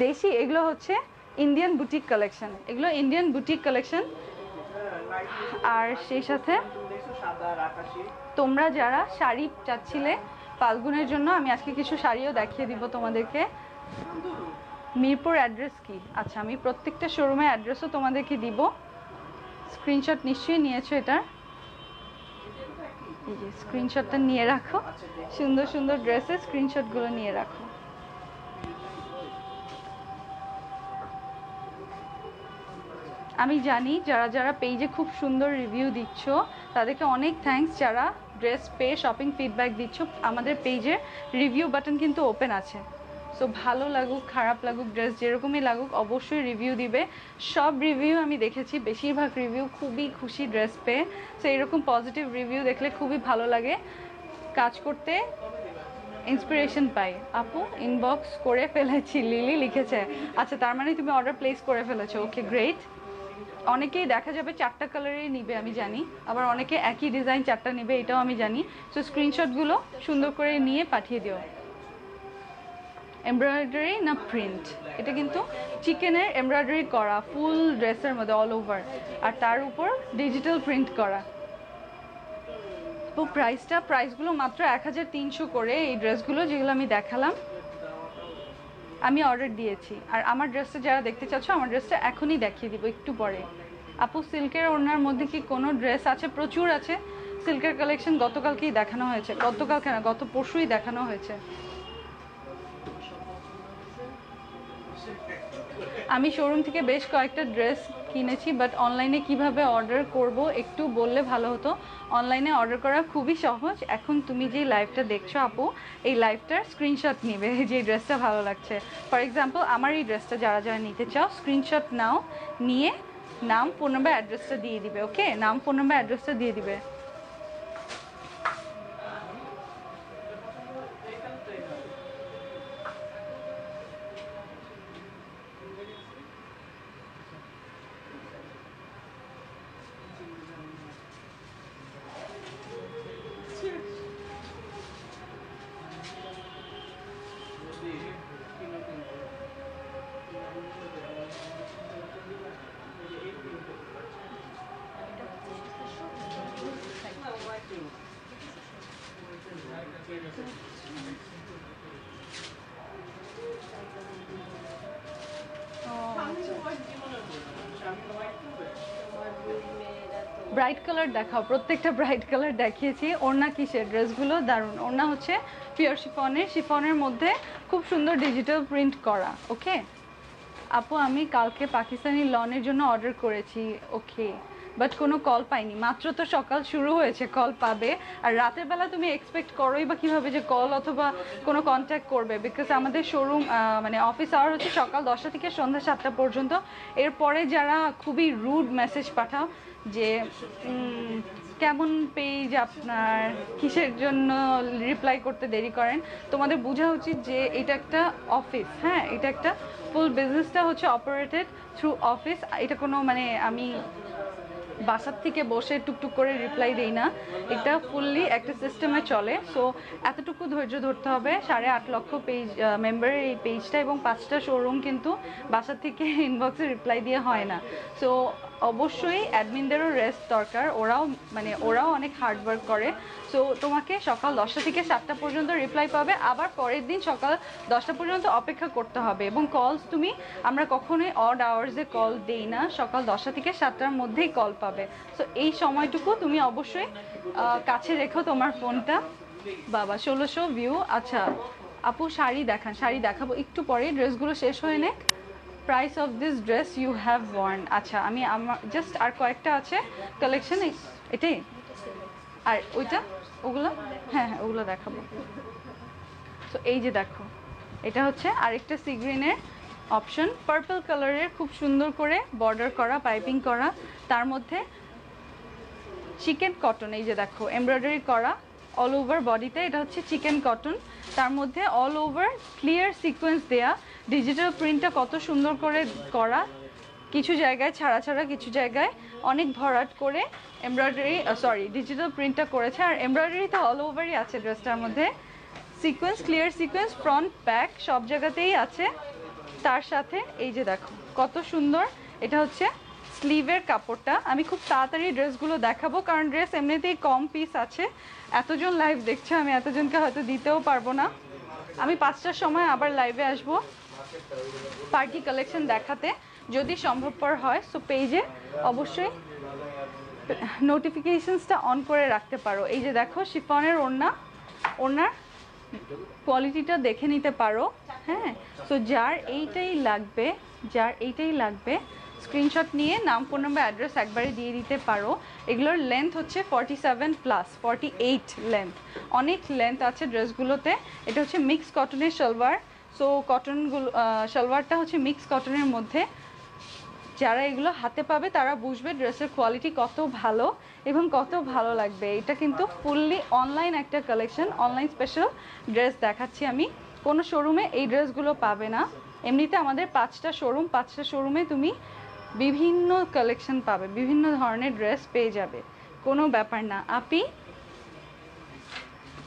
দেশি? এগুলো হচ্ছে ইন্ডিয়ান বুটিক কালেকশন, এগুলো ইন্ডিয়ান বুটিক কালেকশন। আর সেই সাথে তোমরা যারা শাড়ি চাচ্ছিলে ফাল্গুনের জন্য, আমি আজকে কিছু শাড়িও দেখিয়ে দিব তোমাদেরকে। মিরপুর অ্যাড্রেস কি? আচ্ছা আমি প্রত্যেকটা শোরুমের অ্যাড্রেসও তোমাদেরকে দিব, স্ক্রিনশট নিশ্চয়ই নিয়েছো এটার। এই যে স্ক্রিনশটটা নিয়ে রাখো, সুন্দর সুন্দর ড্রেসের স্ক্রিনশটগুলো নিয়ে রাখো। আমি জানি যারা যারা পেজে খুব সুন্দর রিভিউ দিচ্ছ তাদেরকে অনেক থ্যাঙ্কস, যারা ড্রেস পেয়ে শপিং ফিডব্যাক দিচ্ছ। আমাদের পেজের রিভিউ বাটন কিন্তু ওপেন আছে, সো ভালো লাগুক খারাপ লাগুক ড্রেস যেরকমই লাগুক অবশ্যই রিভিউ দিবে। সব রিভিউ আমি দেখেছি, বেশিরভাগ রিভিউ খুবই খুশি ড্রেস পেয়ে। সো এরকম পজিটিভ রিভিউ দেখলে খুবই ভালো লাগে, কাজ করতে ইন্সপিরেশন পাই। আপু ইনবক্স করে ফেলেছি, লিলি লিখেছে। আচ্ছা, তার মানে তুমি অর্ডার প্লেস করে ফেলেছো, ওকে গ্রেট। অনেকেই দেখা যাবে 4টা কালারেই নিবে আমি জানি, আবার অনেকে একই ডিজাইন 4টা নিবে এটাও আমি জানি। সো স্ক্রিনশটগুলো সুন্দর করে নিয়ে পাঠিয়ে দিও। এমব্রয়ডারি না প্রিন্ট, এটা কিন্তু চিকেনের এমব্রয়ডারি করা ফুল ড্রেসের মধ্যে অল ওভার, আর তার উপর ডিজিটাল প্রিন্ট করা। তো প্রাইসগুলো মাত্র 1300 করে। এই ড্রেসগুলো যেগুলো আমি দেখালাম আমি অর্ডার দিয়েছি, আর আমার ড্রেসটা যারা দেখতে চাচ্ছ আমার ড্রেসটা এখনই দেখিয়ে দিব একটু পরে। আপু সিল্কের ওড়নার মধ্যে কি কোনো ড্রেস আছে? প্রচুর আছে সিল্কের কালেকশন, গতকালকেই দেখানো হয়েছে, গতকালকে না গত পরশুই দেখানো হয়েছে। আমি শোরুম থেকে বেশ কয়েকটা ড্রেস কিনেছি, বাট অনলাইনে কিভাবে অর্ডার করব একটু বললে ভালো হতো। অনলাইনে অর্ডার করা খুবই সহজ। এখন তুমি যে লাইভটা দেখছো আপু, এই লাইভটার স্ক্রিনশট নিবে যে ড্রেসটা ভালো লাগছে। ফর এক্সাম্পল আমার এই ড্রেসটা যারা যারা নিতে চাও স্ক্রিনশট নাও, নিয়ে নাম ফোন নাম্বার অ্যাড্রেসটা দিয়ে দিবে। ওকে, নাম ফোন নাম্বার অ্যাড্রেসটা দিয়ে দিবে। ব্রাইট কালার দেখাও, প্রত্যেকটা ব্রাইট কালার দেখিয়েছি। ওড়না কিসের? ড্রেসগুলো দারুণ। ওড়না হচ্ছে পিওর শিফনের মধ্যে খুব সুন্দর ডিজিটাল প্রিন্ট করা। ওকে আপু, আমি কালকে পাকিস্তানি লনের জন্য অর্ডার করেছি। ওকে, বাট কোনো কল পাইনি, মাত্র তো সকাল শুরু হয়েছে, কল পাবে। আর রাতের বেলা তুমি এক্সপেক্ট করোই বা কীভাবে যে কল অথবা কোনো কন্ট্যাক্ট করবে? বিকজ আমাদের শোরুম মানে অফিস আওয়ার হচ্ছে সকাল 10টা থেকে সন্ধ্যা 7টা পর্যন্ত। এরপরে যারা খুবই রুড মেসেজ পাঠাও যে কেমন পেজ আপনার, কিসের জন্য রিপ্লাই করতে দেরি করেন, তোমাদের বোঝা উচিত যে এটা একটা অফিস। হ্যাঁ, এটা একটা ফুল বিজনেসটা হচ্ছে অপারেটেড থ্রু অফিস। এটা কোনো মানে আমি বাসার থেকে বসে টুকটুক করে রিপ্লাই দেই না, এটা ফুললি একটা সিস্টেমে চলে। সো এতটুকু ধৈর্য ধরতে হবে। 8.5 লক্ষ পেজ মেম্বারের এই পেজটা এবং 5টা শোরুম কিন্তু বাসার থেকে ইনবক্সে রিপ্লাই দিয়ে হয় না। সো অবশ্যই অ্যাডমিনদেরও রেস্ট দরকার, ওরাও অনেক হার্ডওয়ার্ক করে। সো তোমাকে সকাল 10টা থেকে 7টা পর্যন্ত রিপ্লাই পাবে, আবার পরের দিন সকাল 10টা পর্যন্ত অপেক্ষা করতে হবে। এবং কলস আমরা কখনোই অড আওয়ার্সে কল দেই না, সকাল 10টা থেকে 7টার মধ্যেই কল পাবে। সো এই সময়টুকু তুমি অবশ্যই কাছে রেখো তোমার ফোনটা। বাবা 1600 ভিউ। আচ্ছা আপু শাড়ি দেখান, শাড়ি দেখাবো একটু পরে, ড্রেসগুলো শেষ হয়ে নেক। Price of this dress you have worn. আচ্ছা আমি আমার জাস্ট আর কয়েকটা আছে কালেকশন, এটাই আর ওইটা ওগুলো, হ্যাঁ হ্যাঁ ওগুলো দেখাবো। তো এই যে দেখো, এটা হচ্ছে আরেকটা সি গ্রিনের অপশন, পার্পল কালারের, খুব সুন্দর করে বর্ডার করা, পাইপিং করা, তার মধ্যে চিকেন কটন। এই যে দেখো এমব্রয়ডারি করা অল ওভার বডিতে, এটা হচ্ছে চিকেন কটন, তার মধ্যে অল ওভার ক্লিয়ার সিকোয়েন্স দেয়া, ডিজিটাল প্রিন্টটা কত সুন্দর করে করা, কিছু জায়গায় ছাড়া ছাড়া, কিছু জায়গায় অনেক ভরাট করে এমব্রয়ডারি ডিজিটাল প্রিন্টটা করেছে। আর এমব্রয়ডারিটা অল ওভারই আছে ড্রেসটার মধ্যে, sequence clear sequence front back সব জায়গাতেই আছে। তার সাথে এই যে দেখো কত সুন্দর, এটা হচ্ছে স্লিভের কাপড়টা। আমি খুব তাড়াতাড়ি ড্রেসগুলো দেখাবো কারণ ড্রেস এমনিতেই কম পিস আছে, এতজন লাইভ দেখছে, আমি এতজনকে হয়তো দিতেও পারবো না। আমি 5টার সময় আবার লাইভে আসবো পার্টি কালেকশন দেখাতে যদি সম্ভবপর হয়। সো পেজে অবশ্যই নোটিফিকেশনসটা অন করে রাখতে পারো। এই যে দেখো শিফনের ওড়নার কোয়ালিটিটা দেখে নিতে পারো। হ্যাঁ, সো যার এইটাই লাগবে স্ক্রিনশট নিয়ে নাম, ফোন নাম্বার, অ্যাড্রেস একবারে দিয়ে দিতে পারো। এগুলোর লেন্থ হচ্ছে 47+, 48 লেন্থ, অনেক লেন্থ আছে ড্রেসগুলোতে। এটা হচ্ছে মিক্স কটনের সালোয়ার। সো কটনগুলো সালোয়ারটা হচ্ছে মিক্স কটনের মধ্যে। যারা এগুলো হাতে পাবে তারা বুঝবে ড্রেসের কোয়ালিটি কত ভালো এবং কত ভালো লাগবে। এটা কিন্তু ফুললি অনলাইন একটা কালেকশন, অনলাইন স্পেশাল ড্রেস দেখাচ্ছি আমি। কোনো শোরুমে এই ড্রেসগুলো পাবে না। এমনিতে আমাদের 5টা শোরুম, 5টা শোরুমে তুমি বিভিন্ন কালেকশন পাবে, বিভিন্ন ধরনের ড্রেস পেয়ে যাবে, কোনো ব্যাপার না। আপি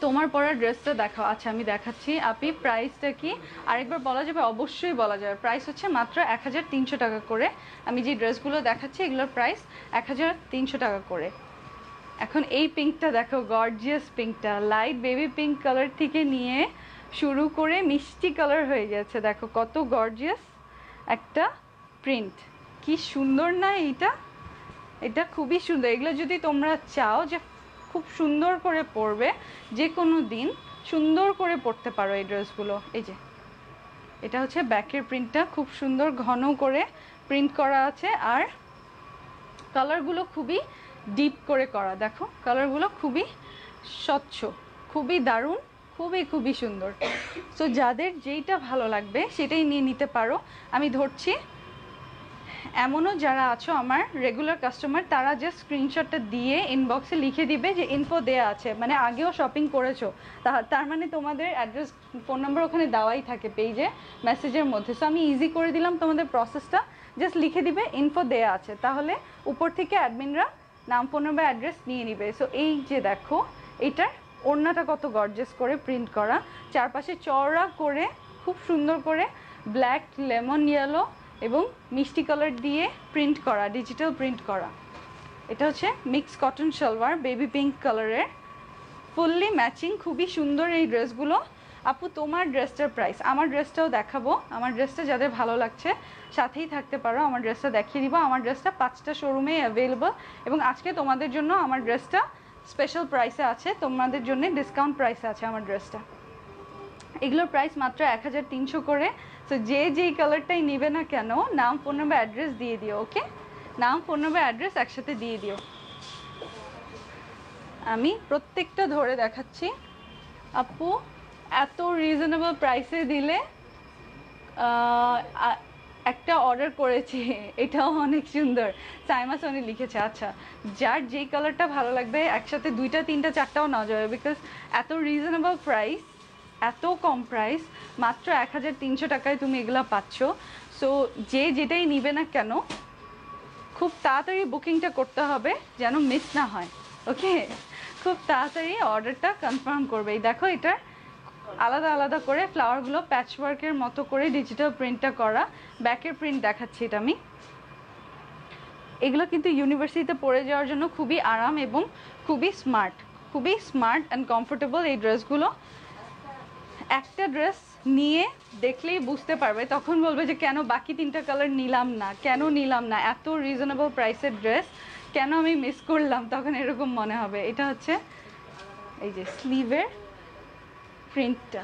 তোমার পরা ড্রেসটা দেখাও। আচ্ছা আমি দেখাচ্ছি। আপি প্রাইসটা কি আরেকবার বলা যাবে? অবশ্যই বলা যাবে। প্রাইস হচ্ছে মাত্র 1300 টাকা করে। আমি যে ড্রেসগুলো দেখাচ্ছি এগুলোর প্রাইস 1300 টাকা করে। এখন এই পিঙ্কটা দেখো, গর্জিয়াস পিঙ্কটা, লাইট বেবি পিঙ্ক কালার থেকে নিয়ে শুরু করে মিষ্টি কালার হয়ে গেছে। দেখো কত গর্জিয়াস একটা প্রিন্ট, কি সুন্দর না এইটা? এটা খুবই সুন্দর। এগুলো যদি তোমরা চাও যে খুব সুন্দর করে পরবে, যে কোনো দিন সুন্দর করে পরতে পারো এই ড্রেসগুলো। এই যে এটা হচ্ছে ব্যাকের প্রিন্টটা, খুব সুন্দর ঘন করে প্রিন্ট করা আছে। আর কালারগুলো খুবই ডিপ করে করা, দেখো কালারগুলো খুবই স্বচ্ছ, খুবই দারুণ, খুবই খুবই সুন্দর। সো যাদের যেইটা ভালো লাগবে সেটাই নিয়ে নিতে পারো। আমি ধরছি এমনও যারা আছো আমার রেগুলার কাস্টমার, তারা জাস্ট স্ক্রিনশটটা দিয়ে ইনবক্সে লিখে দিবে যে ইনফো দেয়া আছে, মানে আগেও শপিং করেছো, তার মানে তোমাদের অ্যাড্রেস, ফোন নাম্বার ওখানে দেওয়াই থাকে পেজে, মেসেজের মধ্যে। সো আমি ইজি করে দিলাম তোমাদের প্রসেসটা। জাস্ট লিখে দিবে ইনফো দেয়া আছে, তাহলে উপর থেকে অ্যাডমিনরা নাম, ফোন নাম্বার, অ্যাড্রেস নিয়ে নিবে। সো এই যে দেখো এটার ওড়নাটা কত গর্জিয়াস করে প্রিন্ট করা, চারপাশে চওড়া করে খুব সুন্দর করে ব্ল্যাক, লেমন ইয়েলো এবং মিষ্টি কালার দিয়ে প্রিন্ট করা, ডিজিটাল প্রিন্ট করা। এটা হচ্ছে mix cotton salwar, baby pink কালারের, ফুললি ম্যাচিং, খুবই সুন্দর এই ড্রেসগুলো। আপু তোমার ড্রেসটার প্রাইস, আমার ড্রেসটাও দেখাবো। আমার ড্রেসটা যাদের ভালো লাগছে সাথেই থাকতে পারো, আমার ড্রেসটা দেখিয়ে দিব। আমার ড্রেসটা 5টা শোরুমে অ্যাভেলেবল এবং আজকে তোমাদের জন্য আমার ড্রেসটা স্পেশাল প্রাইসে আছে, তোমাদের জন্য ডিসকাউন্ট প্রাইসে আছে আমার ড্রেসটা। এগুলোর প্রাইস মাত্র 1300 করে। সো যে যেই কালারটাই নেবে না কেন নাম, ফোন নাম্বার, অ্যাড্রেস দিয়ে দিও। ওকে, নাম, ফোন নাম্বার, অ্যাড্রেস একসাথে দিয়ে দিও। আমি প্রত্যেকটা ধরে দেখাচ্ছি। আপু এত রিজনেবল প্রাইসে দিলে একটা অর্ডার করেছি, এটাও অনেক সুন্দর, সাইমা সোনি লিখেছে। আচ্ছা, যার যেই কালারটা ভালো লাগবে একসাথে 2টা 3টা 4টাও নেওয়া যাবে, বিকজ এত রিজনেবল প্রাইস, এত কম প্রাইস, মাত্র 1300 টাকায় তুমি এগুলো পাচ্ছ। সো যে যেটাই নিবে না কেন খুব তাড়াতাড়ি বুকিংটা করতে হবে যেন মিস না হয়। ওকে, খুব তাড়াতাড়ি অর্ডারটা কনফার্ম করবে। এই দেখো এটার আলাদা আলাদা করে ফ্লাওয়ারগুলো প্যাচওয়ার্কের মতো করে ডিজিটাল প্রিন্টটা করা, ব্যাকের প্রিন্ট দেখাচ্ছি এটা আমি। এগুলো কিন্তু ইউনিভার্সিটিতে পরে যাওয়ার জন্য খুবই আরাম এবং খুবই স্মার্ট অ্যান্ড কমফোর্টেবল এই ড্রেসগুলো। একটা ড্রেস নিয়ে দেখলেই বুঝতে পারবে, তখন বলবে যে কেন বাকি 3টা কালার নিলাম না, কেন নিলাম না, এত রিজনেবল প্রাইসের ড্রেস কেন আমি মিস করলাম, তখন এরকম মনে হবে। এটা হচ্ছে এই যে স্লিভের প্রিন্টটা।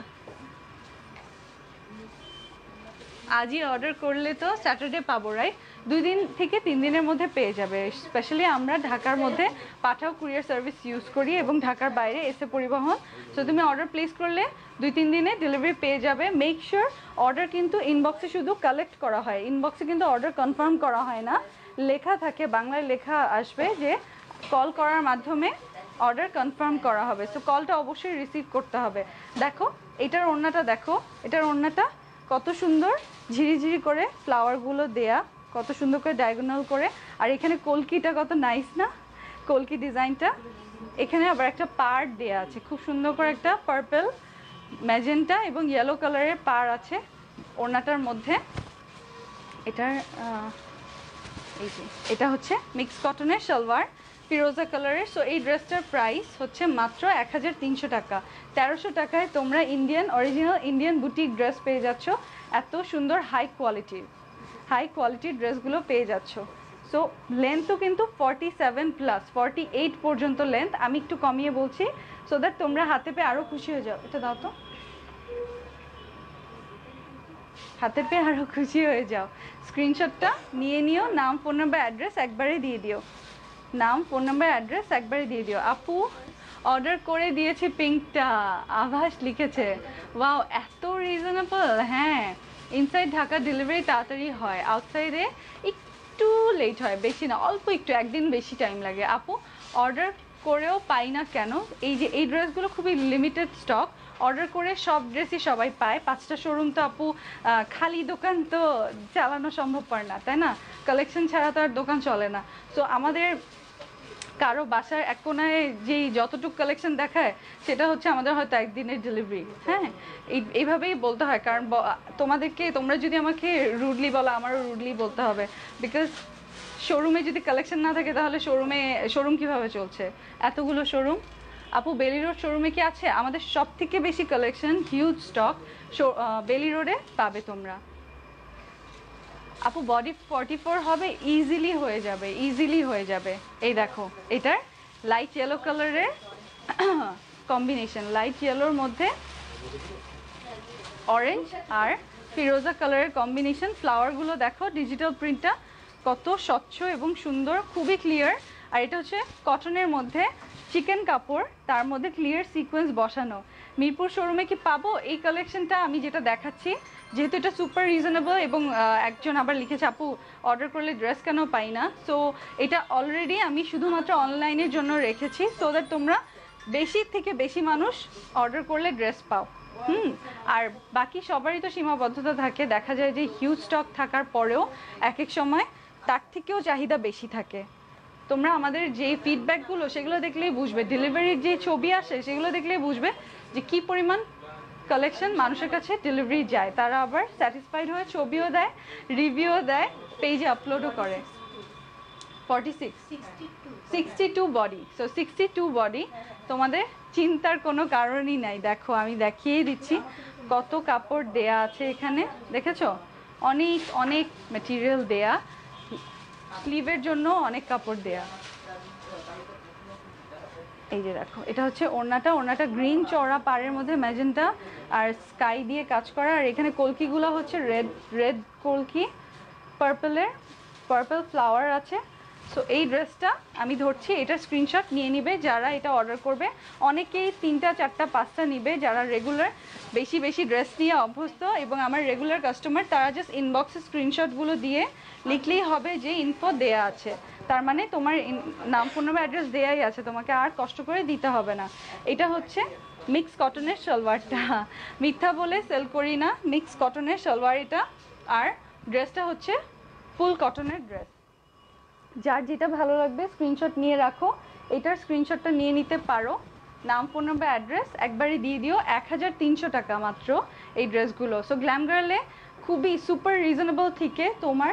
আজই অর্ডার করলে তো স্যাটারডে পাবো, রাইট? 2 দিন থেকে 3 দিনের মধ্যে পেয়ে যাবে। স্পেশালি আমরা ঢাকার মধ্যে পাঠাও কুরিয়ার সার্ভিস ইউজ করি এবং ঢাকার বাইরে এসে পরিবহন। সো তুমি অর্ডার প্লেস করলে 2-3 দিনে ডেলিভারি পেয়ে যাবে। মেক শিওর অর্ডার কিন্তু ইনবক্সে শুধু কালেক্ট করা হয়, ইনবক্সে কিন্তু অর্ডার কনফার্ম করা হয় না। লেখা থাকে, বাংলায় লেখা আসবে যে কল করার মাধ্যমে অর্ডার কনফার্ম করা হবে। সো কলটা অবশ্যই রিসিভ করতে হবে। দেখো এটার ওড়নাটা, দেখো এটার ওড়নাটা কত সুন্দর, ঝিরিঝিরি করে ফ্লাওয়ারগুলো দেয়া, কত সুন্দর করে ডায়াগোনাল করে। আর এখানে কলকিটা কত নাইস না, কলকি ডিজাইনটা। এখানে আবার একটা পাড় দেয়া আছে, খুব সুন্দর করে একটা পার্পল, ম্যাজেন্টা এবং ইয়েলো কালারের পাড় আছে ওড়নাটার মধ্যে। এটার এই যে এটা হচ্ছে মিক্স কটনের সালোয়ার, ফিরোজা কালারের। সো এই ড্রেসটার প্রাইস হচ্ছে মাত্র 1300 টাকা। 1300 টাকায় তোমরা অরিজিনাল ইন্ডিয়ান বুটিক ড্রেস পেয়ে যাচ্ছ, এত সুন্দর হাই কোয়ালিটির ড্রেসগুলো পেয়ে যাচ্ছ। সো লেন্থও কিন্তু 47+, 48 পর্যন্ত লেন্থ। আমি একটু কমিয়ে বলছি সো দ্যাট তোমরা হাতে পেয়ে আরও খুশি হয়ে যাও। এটা দাও তো, হাতে পেয়ে আরও খুশি হয়ে যাও। স্ক্রিনশটটা নিয়ে নিও, নাম ফোন নাম্বার অ্যাড্রেস একবারে দিয়ে দিও, নাম ফোন নাম্বার অ্যাড্রেস একবারে দিয়ে দিও। আপু অর্ডার করে দিয়েছি পিঙ্কটা, আভাস লিখেছে। ওয়াও, এত রিজনেবল। হ্যাঁ, ইনসাইড ঢাকা ডেলিভারি তাড়াতাড়ি হয়, আউটসাইডে একটু লেট হয়, বেশি না, অল্প একটু, একদিন বেশি টাইম লাগে। আপু অর্ডার করেও পাই না কেন? এই যে এই ড্রেসগুলো খুবই লিমিটেড স্টক, অর্ডার করে সব ড্রেসই সবাই পায়। 5টা শোরুম তো আপু, খালি দোকান তো চালানো সম্ভবপর না, তাই না? কালেকশন ছাড়া তো আর দোকান চলে না। সো আমাদের কারো বাসার এক কোনায় যেই যতটুকু কালেকশন দেখায় সেটা হচ্ছে আমাদের হয়তো একদিনের ডেলিভারি। হ্যাঁ, এইভাবেই বলতে হয়, কারণ তোমাদেরকে, তোমরা যদি আমাকে রুডলি বলো আমারও রুডলি বলতে হবে, বিকজ শোরুমে যদি কালেকশন না থাকে তাহলে শোরুম কিভাবে চলছে? এতগুলো শোরুম। আপু বেলি রোড শোরুমে কি আছে? আমাদের সব থেকে বেশি কালেকশন, হিউজ স্টক বেলি রোডে পাবে তোমরা। আপু বডি 44 হবে? ইজিলি হয়ে যাবে, ইজিলি হয়ে যাবে। এই দেখো, এটার লাইট ইয়েলো কালারের কম্বিনেশন, লাইট ইয়েলোর মধ্যে অরেঞ্জ আর ফিরোজা কালারের কম্বিনেশন। ফ্লাওয়ারগুলো দেখো, ডিজিটাল প্রিন্টটা কত স্বচ্ছ এবং সুন্দর, খুবই ক্লিয়ার। আর এটা হচ্ছে কটনের মধ্যে চিকেন কাপড়, তার মধ্যে ক্লিয়ার সিকোয়েন্স বসানো। মিরপুর শোরুমে কি পাবো এই কালেকশনটা? আমি যেটা দেখাচ্ছি, যেহেতু এটা সুপার রিজনেবল, এবং একজন আবার লিখেছে আপু অর্ডার করলে ড্রেস কেন পাই না। সো এটা অলরেডি আমি শুধুমাত্র অনলাইনের জন্য রেখেছি, সো দ্যাট তোমরা বেশি থেকে বেশি মানুষ অর্ডার করলে ড্রেস পাও। আর বাকি সবারই তো সীমাবদ্ধতা থাকে, দেখা যায় যে হিউজ স্টক থাকার পরেও এক এক সময় তার থেকেও চাহিদা বেশি থাকে। তোমরা আমাদের যে ফিডব্যাকগুলো সেগুলো দেখলেই বুঝবে, ডেলিভারির যে ছবি আসে সেগুলো দেখলেই বুঝবে যে কি পরিমাণ কালেকশন মানুষের কাছে ডেলিভারি যায়। তারা আবার স্যাটিসফাইড হয়ে ছবিও দেয়, রিভিউও দেয়, পেজে আপলোডও করে। 62 বডি, সো 62 বডি, তোমাদের চিন্তার কোনো কারণই নাই। দেখো আমি দেখিয়ে দিচ্ছি কত কাপড় দেয়া আছে এখানে, দেখেছো? অনেক অনেক ম্যাটেরিয়াল দেয়া, স্লিভের জন্য অনেক কাপড় দেয়া। এই যে দেখো, এটা হচ্ছে ওড়নাটা গ্রিন চওড়া পাড়ের মধ্যে ম্যাজেন্টা আর স্কাই দিয়ে কাজ করা। আর এখানে কলকিগুলো হচ্ছে রেড কলকি, পার্পল ফ্লাওয়ার আছে। সো এই ড্রেসটা আমি ধরছি, এটা স্ক্রিনশট নিয়ে নিবে যারা এটা অর্ডার করবে। অনেকেই 3টা 4টা 5টা নিবে যারা রেগুলার বেশি বেশি ড্রেস নিয়ে অভ্যস্ত এবং আমার রেগুলার কাস্টমার, তারা জাস্ট ইনবক্সে স্ক্রিনশটগুলো দিয়ে লিখলেই হবে যে ইনফো দেয়া আছে, তার মানে তোমার নাম ফোন নাম্বার অ্যাড্রেস দেয়াই আছে, তোমাকে আর কষ্ট করে দিতে হবে না। এটা হচ্ছে মিক্স কটনের সালোয়ারটা, মিথ্যা বলে সেল করি না, মিক্স কটনের সালোয়ার এটা। আর ড্রেসটা হচ্ছে ফুল কটনের ড্রেস। যার যেটা ভালো লাগবে স্ক্রিনশট নিয়ে রাখো, এটার স্ক্রিনশটটা নিয়ে নিতে পারো। নাম ফোন নাম্বার অ্যাড্রেস একবারই দিয়ে দিও। 1300 টাকা মাত্র এই ড্রেসগুলো। সো গ্ল্যাম গার্লে খুবই সুপার রিজনেবল থেকে তোমার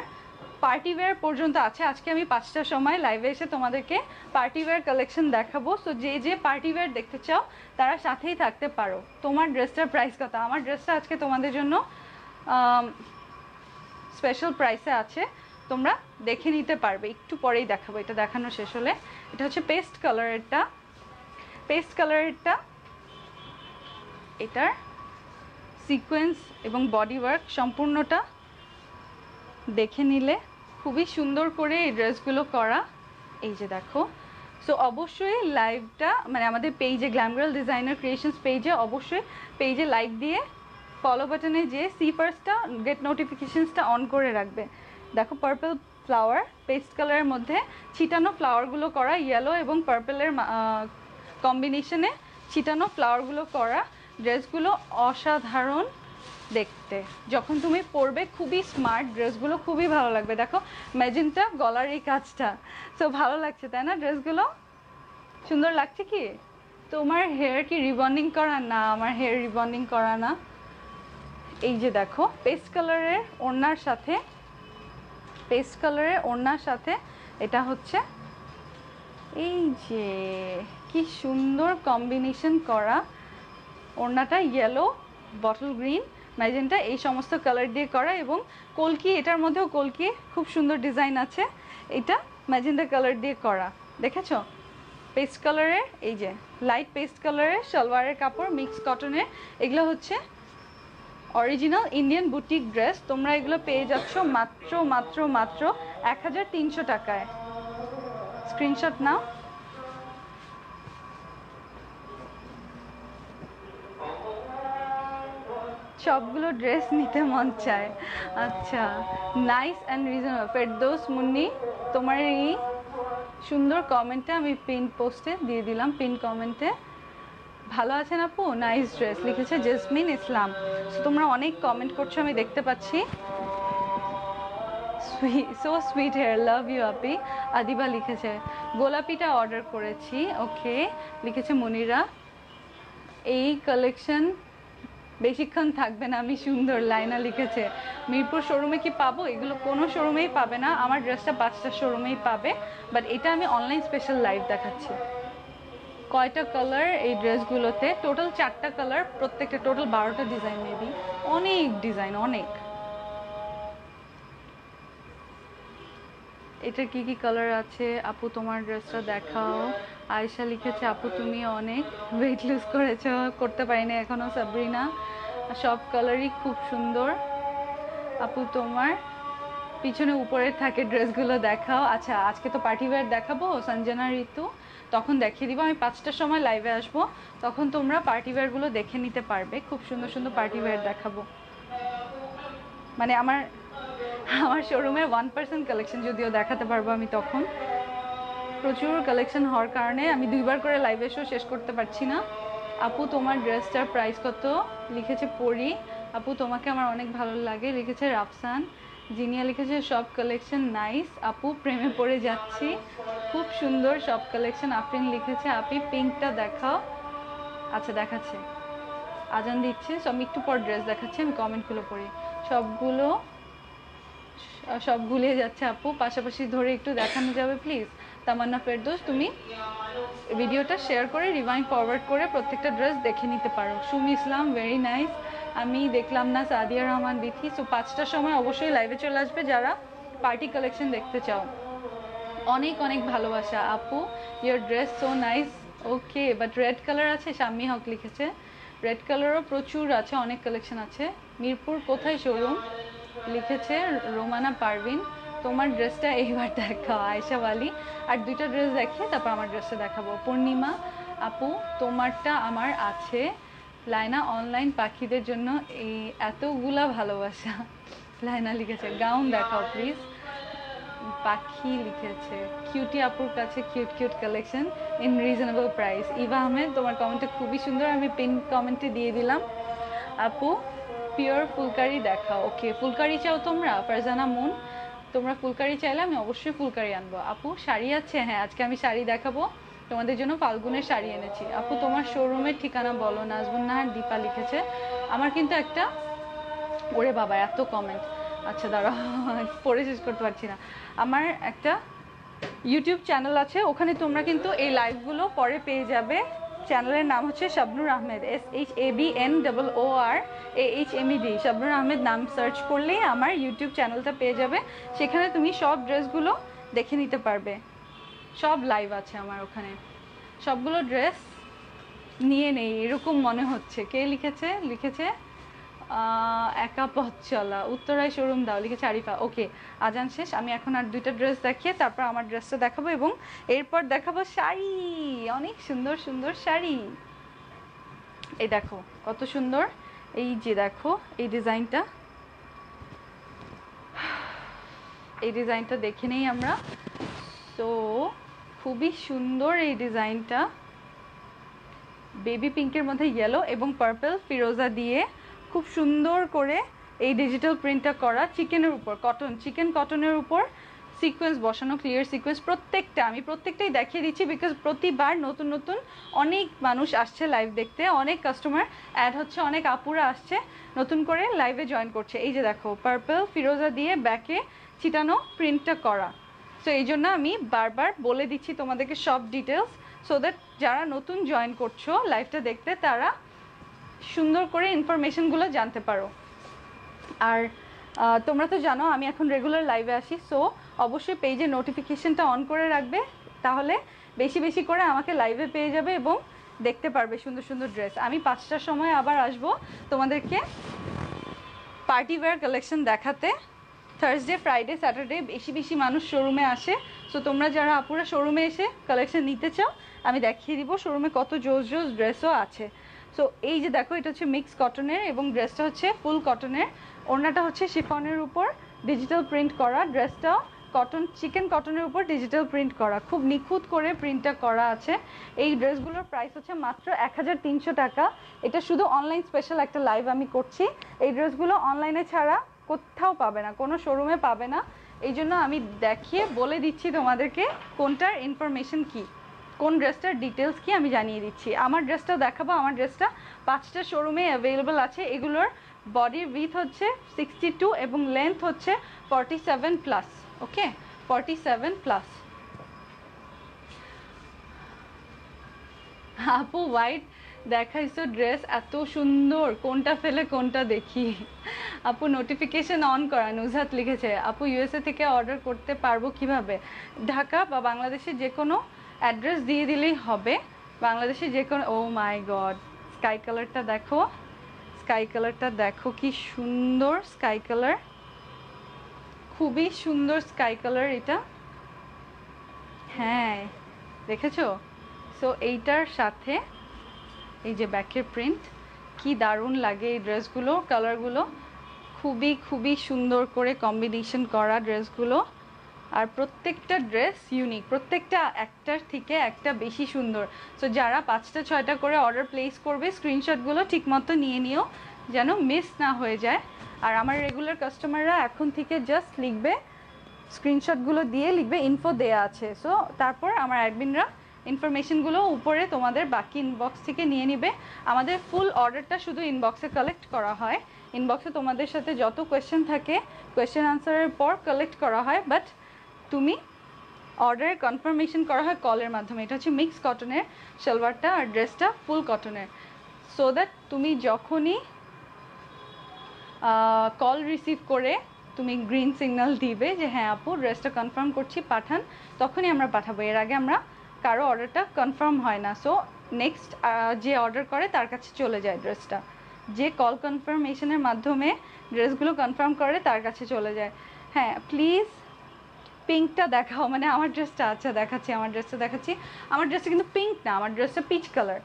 পার্টি ওয়্যার পর্যন্ত আছে। আজকে আমি 5টার সময় লাইভে এসে তোমাদেরকে পার্টি ওয়্যার কালেকশন দেখাবো। সো যে পার্টি ওয়্যার দেখতে চাও তারা সাথেই থাকতে পারো। তোমার ড্রেসটার প্রাইস কত? আমার ড্রেসটা আজকে তোমাদের জন্য স্পেশাল প্রাইসে আছে, তোমরা দেখে নিতে পারবে, একটু পরেই দেখাবো, এটা দেখানো শেষ হলে। এটা হচ্ছে পেস্ট কালারেরটা, এটার সিকোয়েন্স এবং বডি ওয়ার্ক সম্পূর্ণটা দেখে নিলে খুবই সুন্দর করে এই ড্রেসগুলো করা। এই যে দেখো। সো অবশ্যই লাইভটা, মানে আমাদের পেজে গ্ল্যাম গার্ল ডিজাইনার ক্রিয়েশনস পেজে, অবশ্যই পেজে লাইক দিয়ে ফলো বাটনে যে সি ফার্স্টটা গেট নোটিফিকেশনসটা অন করে রাখবে। দেখো পার্পল ফ্লাওয়ার, পেস্ট কালারের মধ্যে ছিটানো ফ্লাওয়ারগুলো করা, ইয়েলো এবং পার্পলের কম্বিনেশনে ছিটানো ফ্লাওয়ারগুলো করা। ড্রেসগুলো অসাধারণ দেখতে, যখন তুমি পরবে খুবই স্মার্ট, ড্রেসগুলো খুবই ভালো লাগবে। দেখো ম্যাজেন্টা গলার এই কাজটা, সো ভালো লাগছে তাই না? ড্রেসগুলো সুন্দর লাগছে কি? তোমার হেয়ার কি রিবন্ডিং করা? না, আমার হেয়ার রিবন্ডিং করা না। এই যে দেখো পেস্ট কালারের ওড়নার সাথে এটা হচ্ছে, এই যে কি সুন্দর কম্বিনেশন করা। ওড়নাটা ইয়েলো, বটল গ্রিন, ম্যাজেন্টা এই সমস্ত কালার দিয়ে করা, এবং কলকি, এটার মধ্যেও কলকি খুব সুন্দর ডিজাইন আছে। এটা ম্যাজেন্টা কালার দিয়ে করা, দেখেছো? পেস্ট কালারের, এই যে লাইট পেস্ট কালারের সালোয়ারের কাপড়, মিক্স কটনের। এগুলো হচ্ছে অরিজিনাল ইন্ডিয়ান বুটিক ড্রেস, তোমরা এগুলো পেয়ে যাচ্ছ মাত্র মাত্র মাত্র 1300 টাকায়। স্ক্রিনশট নাও। সবগুলো ড্রেস নিতে মন চায়। আচ্ছা, nice and reasonable. Ferdous Munni, তোমার এই সুন্দর কমেন্টে আমি পিন পোস্টে দিয়ে দিলাম, পিন কমেন্টে। ভালো আছেন আপু, নাইস ড্রেস লিখেছে জেসমিন ইসলাম। তোমরা অনেক কমেন্ট করছো আমি দেখতে পাচ্ছি। So sweet hair, love you আপি। আদিবা লিখেছে গোলাপিটা অর্ডার করেছি, ওকে লিখেছে মনিরা। এই কালেকশন বেশিক্ষণ থাকবে না, আমি সুন্দর। লাইনা লিখেছে মিরপুর শোরুমে কি পাবো? এগুলো কোনো শোরুমেই পাবে না, আমার ড্রেসটা 5টা শোরুমেই পাবে, বাট এটা আমি অনলাইন স্পেশাল লাইভ দেখাচ্ছি। কয়টা কালার এই ড্রেসগুলোতে? টোটাল 4টা কালার, প্রত্যেকটা টোটাল 12টা ডিজাইন, মেবি অনেক ডিজাইন, অনেক। এটা কি কি কালার আছে আপু, তোমার ড্রেসটা দেখাও। আয়েশা লিখেছে আপু তুমি অনেক ওয়েট লুজ করেছো, করতে পারিনি এখনো। সাবরিনা, সব কালারই খুব সুন্দর আপু, তোমার পিছনে উপরে থাকে ড্রেসগুলো দেখাও। আচ্ছা, আজকে তো পার্টি ওয়্যার দেখাবো, সঞ্জনা ঋতু, তখন দেখিয়ে দিব। আমি 5টার সময় লাইভে আসবো, তখন তোমরা পার্টি ওয়্যারগুলো দেখে নিতে পারবে। খুব সুন্দর সুন্দর পার্টি ওয়্যার দেখাবো। মানে আমার শোরুমের 1% কালেকশন যদিও দেখাতে পারবো আমি তখন। প্রচুর কালেকশন হওয়ার কারণে আমি 2বার করে লাইভে শো শেষ করতে পারছি না। আপু তোমার ড্রেসটার প্রাইস কত? লিখেছে পরি। আপু তোমাকে আমার অনেক ভালো লাগে, লিখেছে রাফসান। জিনিয়া লিখেছে সব কালেকশন নাইস আপু, প্রেমে পড়ে যাচ্ছি, খুব সুন্দর সব কালেকশন। আফরিন লিখেছে আপি পিঙ্কটা দেখাও। আচ্ছা দেখাচ্ছে, আজান দিচ্ছে, সব একটু পর ড্রেস দেখাচ্ছে, আমি কমেন্টগুলো পড়ি। সব ভুলে যাচ্ছে আপু, পাশাপাশি ধরে একটু দেখানো যাবে প্লিজ? তামান্না ফেরদৌস, তুমি ভিডিওটা শেয়ার করে রিভাইন্ড ফরওয়ার্ড করে প্রত্যেকটা ড্রেস দেখে নিতে পারো। সুমি ইসলাম, ভেরি নাইস। আমি দেখলাম না, সাদিয়া রহমান বিথি। সো 5টার সময় অবশ্যই লাইভে চলে আসবে যারা পার্টি কালেকশন দেখতে চাও। অনেক অনেক ভালোবাসা আপু, your dress so nice. Okay, but red colour আছে, শাম্মী হক লিখেছে। রেড কালারও প্রচুর আছে, অনেক কালেকশন আছে। মিরপুর কোথায় শোরুম? লিখেছে রোমানা পারভিন। তোমার ড্রেসটা এইবার দেখাও। আয়েশা ওয়ালি, আর 2টা ড্রেস দেখিয়ে তারপর আমার ড্রেসটা দেখাবো। পূর্ণিমা আপু তোমারটা আমার আছে। লাইনা, অনলাইন পাখিদের জন্য এই এতগুলা ভালোবাসা। লাইনা লিখেছে গাউন দেখাও প্লিজ। পাখি লিখেছে কিউটি আপুর কাছে cute cute collection in reasonable price. Eva Ahmed, তোমার কমেন্টটা খুবই সুন্দর, আমি পিন কমেন্টে দিয়ে দিলাম। আপু পিওর ফুলকারি দেখাও। ওকে, ফুলকারি চাও তোমরা? ফারজানা মুন, তোমরা ফুলকারি চাইলে আমি অবশ্যই ফুলকারি আনবো। আপু শাড়ি আছে? হ্যাঁ, আজকে আমি শাড়ি দেখাবো তোমাদের জন্য, ফাল্গুনের শাড়ি এনেছি। আপু তোমার শোরুমের ঠিকানা বলো। নাজবুন নাহার দীপা লিখেছে। আমার কিন্তু একটা, ওরে বাবা এত কমেন্ট, আচ্ছা দাঁড়াও পড়ে শেষ করতে পারছি না। আমার একটা ইউটিউব চ্যানেল আছে, ওখানে তোমরা কিন্তু এই লাইভগুলো পরে পেয়ে যাবে। চ্যানেলের নাম হচ্ছে শাবনুর আহমেদ, SHABNOORAHMED। শাবনুর আহমেদ নাম সার্চ করলেই আমার ইউটিউব চ্যানেলটা পেয়ে যাবে, সেখানে তুমি সব ড্রেসগুলো দেখে নিতে পারবে। সব লাইভ আছে আমার ওখানে, সবগুলো ড্রেস নিয়ে নেই এরকম মনে হচ্ছে। কে লিখেছে একা পথ চলা, উত্তরায় শোরুম দাও, লিখেছে আরিফা। ওকে, আজান শেষ, আমি এখন আর 2টা ড্রেস দেখিয়ে তারপর আমার ড্রেসটা দেখাবো, এবং এরপর দেখাবো শাড়ি, অনেক সুন্দর সুন্দর শাড়ি। এই দেখো কত সুন্দর, এই যে দেখো এই ডিজাইনটা দেখে নেই আমরা। তো খুবই সুন্দর এই ডিজাইনটা, বেবি পিঙ্কের মধ্যে ইয়েলো এবং পার্পল ফিরোজা দিয়ে খুব সুন্দর করে এই ডিজিটাল প্রিন্টটা করা, চিকেনের উপর চিকেন কটনের উপর সিকোয়েন্স বসানো, ক্লিয়ার সিকোয়েন্স। আমি প্রত্যেকটাই দেখিয়ে দিচ্ছি, বিকজ প্রতিবার নতুন নতুন অনেক মানুষ আসছে লাইভ দেখতে, অনেক কাস্টমার অ্যাড হচ্ছে, অনেক আপুরা আসছে নতুন করে লাইভে জয়েন করছে। এই যে দেখো পার্পল ফিরোজা দিয়ে ব্যাকে ছিটানো প্রিন্টটা করা। সো এই জন্য আমি বারবার বলে দিচ্ছি তোমাদেরকে সব ডিটেলস, সো দ্যাট যারা নতুন জয়েন করছো লাইভটা দেখতে তারা সুন্দর করে ইনফরমেশনগুলো জানতে পারো। আর তোমরা তো জানো আমি এখন রেগুলার লাইভে আসি, সো অবশ্যই পেজে নোটিফিকেশনটা অন করে রাখবে, তাহলে বেশি বেশি করে আমাকে লাইভে পেয়ে যাবে এবং দেখতে পারবে সুন্দর সুন্দর ড্রেস। আমি 5টার সময় আবার আসবো তোমাদেরকে পার্টি ওয়্যার কালেকশন দেখাতে। থার্সডে, ফ্রাইডে, স্যাটারডে বেশি বেশি মানুষ শোরুমে আসে। সো তোমরা যারা আপুরা শোরুমে এসে কালেকশন নিতে চাও, আমি দেখিয়ে দিব শোরুমে কত জোস জোস ড্রেসও আছে। সো এই যে দেখো, এটা হচ্ছে মিক্স কটনের এবং ড্রেসটা হচ্ছে ফুল কটনের। ওড়নাটা হচ্ছে শিফনের উপর ডিজিটাল প্রিন্ট করা, ড্রেসটাও কটন, চিকেন কটনের উপর ডিজিটাল প্রিন্ট করা, খুব নিখুঁত করে প্রিন্টটা করা আছে। এই ড্রেসগুলোর প্রাইস হচ্ছে মাত্র 1300 টাকা। এটা শুধু অনলাইন স্পেশাল একটা লাইভ আমি করছি। এই ড্রেসগুলো অনলাইনে ছাড়া কোথাও পাবে না, কোনো শোরুমে পাবে না। এই জন্য আমি দেখিয়ে বলে দিচ্ছি তোমাদেরকে কোনটার ইনফরমেশন কি, কোন ড্রেসটার ডিটেলস কি আমি জানিয়ে দিচ্ছি। আমার ড্রেসটাও দেখাবো। আমার ড্রেসটা 5টা শোরুমে অ্যাভেলেবল আছে। এগুলোর বডির উইথ হচ্ছে 62 এবং লেন্থ হচ্ছে 47+। ওকে, 47+। আপু হোয়াইট দেখাইছো ড্রেস এত সুন্দর, কোনটা ফেলে কোনটা দেখি। আপু নোটিফিকেশন অন করা, নুজহাত লিখেছে। আপু ইউএসএ থেকে অর্ডার করতে পারবো কিভাবে? ঢাকা বা বাংলাদেশের যে কোনো অ্যাড্রেস দিয়ে দিলেই হবে। বাংলাদেশের যে কোনো, ও মাই গড, স্কাই কালারটা দেখো, স্কাই কালারটা দেখো কি সুন্দর স্কাই কালার, খুবই সুন্দর স্কাই কালার এটা। হ্যাঁ দেখেছো? সো এইটার সাথে এই যে ব্যাকের প্রিন্ট, কি দারুণ লাগে এই ড্রেসগুলো, কালারগুলো খুবই খুবই সুন্দর করে কম্বিনেশন করা ড্রেসগুলো। আর প্রত্যেকটা ড্রেস ইউনিক, প্রত্যেকটা একটার থেকে একটা বেশি সুন্দর। সো যারা 5টা 6টা করে অর্ডার প্লেস করবে, স্ক্রিনশটগুলো ঠিকমতো নিয়ে নিও যেন মিস না হয়ে যায়। আর আমার রেগুলার কাস্টমাররা এখন থেকে জাস্ট লিখবে, স্ক্রিনশটগুলো দিয়ে লিখবে ইনফো দেয়া আছে। সো তারপর আমার অ্যাডমিনরা ইনফরমেশনগুলো উপরে তোমাদের বাকি ইনবক্স থেকে নিয়ে নিবে। আমাদের ফুল অর্ডারটা শুধু ইনবক্সে কালেক্ট করা হয়। ইনবক্সে তোমাদের সাথে যত কোয়েশ্চেন থাকে, কোয়েশ্চেন আনসারের পর কালেক্ট করা হয়, বাট তুমি অর্ডারের কনফার্মেশন করা হয় কলের মাধ্যমে। এটা হচ্ছে মিক্স কটনের সালোয়ারটা, আর ড্রেসটা ফুল কটনের। সো দ্যাট তুমি যখনই কল রিসিভ করে তুমি গ্রিন সিগন্যাল দিবে যে হ্যাঁ আপু ড্রেসটা কনফার্ম করছি, পাঠান, তখনই আমরা পাঠাবো। এর আগে আমরা কারো অর্ডারটা কনফার্ম হয় না। সো নেক্সট যে অর্ডার করে তার কাছে চলে যায় ড্রেসটা, যে কল কনফার্মেশনের মাধ্যমে ড্রেসগুলো কনফার্ম করে তার কাছে চলে যায়। হ্যাঁ প্লিজ পিঙ্কটা দেখাও, মানে আমার ড্রেসটা, আচ্ছা দেখাচ্ছি, আমার ড্রেসটা দেখাচ্ছি। আমার ড্রেসটা কিন্তু পিঙ্ক না, আমার ড্রেসটা পিচ কালার,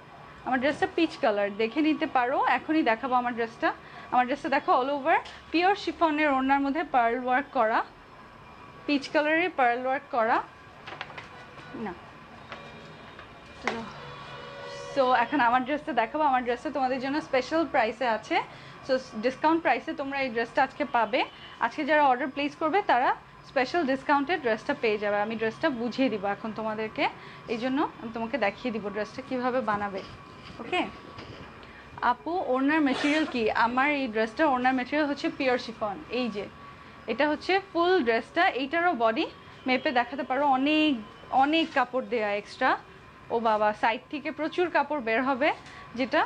আমার ড্রেসটা পিচ কালার, দেখে নিতে পারো। এখনই দেখাবো আমার ড্রেসটা। আমার ড্রেসটা দেখো, অল ওভার পিওর শিফনের ওড়নার মধ্যে পার্ল ওয়ার্ক করা, পিচ কালারের পার্ল ওয়ার্ক করা না। সো এখন আমার ড্রেসটা দেখাবো। আমার ড্রেসটা তোমাদের জন্য স্পেশাল প্রাইসে আছে। সো ডিসকাউন্ট প্রাইসে তোমরা এই ড্রেসটা আজকে পাবে। আজকে যারা অর্ডার প্লেস করবে তারা স্পেশাল ডিসকাউন্টের ড্রেসটা পেয়ে যাবে। আমি ড্রেসটা বুঝিয়ে দিব এখন তোমাদেরকে, এই জন্য আমি তোমাকে দেখিয়ে দিব ড্রেসটা কীভাবে বানাবে। ওকে আপু ওড়নার মেটেরিয়াল কি? আমার এই ড্রেসটা ওড়নার মেটেরিয়াল হচ্ছে পিওর শিফন। এই যে এটা হচ্ছে ফুল ড্রেসটা, এইটারও বডি মেপে দেখাতে পারো, অনেক অনেক কাপড় দেয়া এক্সট্রা। ও বাবা, সাইড থেকে প্রচুর কাপড় বের হবে, যেটা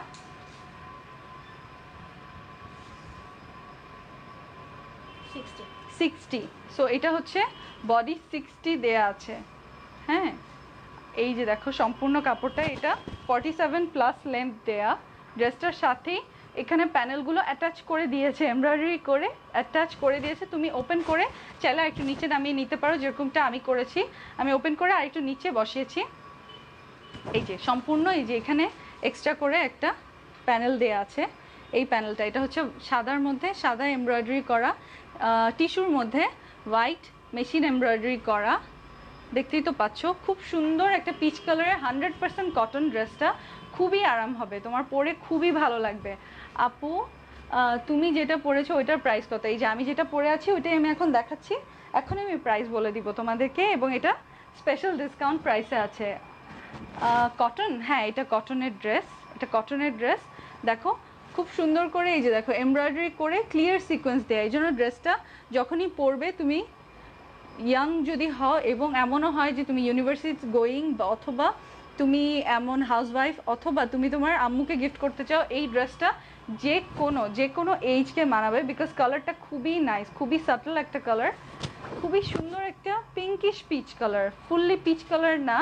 60। সো এটা হচ্ছে বডি 60 দেয়া আছে। হ্যাঁ এই যে দেখো সম্পূর্ণ কাপড়টা, এটা 47+ লেন্থ দেয়া। ড্রেসটার সাথেই এখানে প্যানেলগুলো অ্যাটাচ করে দিয়েছে, এমব্রয়ডারি করে অ্যাটাচ করে দিয়েছে। তুমি ওপেন করে চাইলে একটু নিচে নামিয়ে নিতে পারো, যেরকমটা আমি করেছি। আমি ওপেন করে আরেকটু নিচে বসিয়েছি। এই যে সম্পূর্ণ, এই যে এখানে এক্সট্রা করে একটা প্যানেল দেয়া আছে। এই প্যানেলটা, এটা হচ্ছে সাদার মধ্যে সাদা এমব্রয়ডারি করা, টিস্যুর মধ্যে হোয়াইট মেশিন এমব্রয়ডারি করা। দেখতেই তো পাচ্ছ, খুব সুন্দর একটা পিচ কালারের 100% কটন। ড্রেসটা খুবই আরাম হবে, তোমার পরে খুবই ভালো লাগবে। আপু তুমি যেটা পরেছো ওইটার প্রাইস কত? এই যে আমি যেটা পরে আছি ওইটাই আমি এখন দেখাচ্ছি, এখনই আমি প্রাইস বলে দিব তোমাদেরকে, এবং এটা স্পেশাল ডিসকাউন্ট প্রাইসে আছে। কটন, হ্যাঁ এটা কটনের ড্রেস, এটা কটনের ড্রেস। দেখো খুব সুন্দর করে, এই যে দেখো এমব্রয়ডারি করে ক্লিয়ার সিকোয়েন্স দেয়। এই জন্য ড্রেসটা যখনই পরবে, তুমি ইয়াং যদি হও এবং এমনও হয় যে তুমি ইউনিভার্সিটি গোয়িং, অথবা তুমি এমন হাউসওয়াইফ, অথবা তুমি তোমার আম্মুকে গিফট করতে চাও, এই ড্রেসটা যে কোনো এইজকে মানাবে। বিকজ কালারটা খুবই নাইস, খুবই সাটল একটা কালার, খুবই সুন্দর একটা pinkish peach colour, fully peach colour না।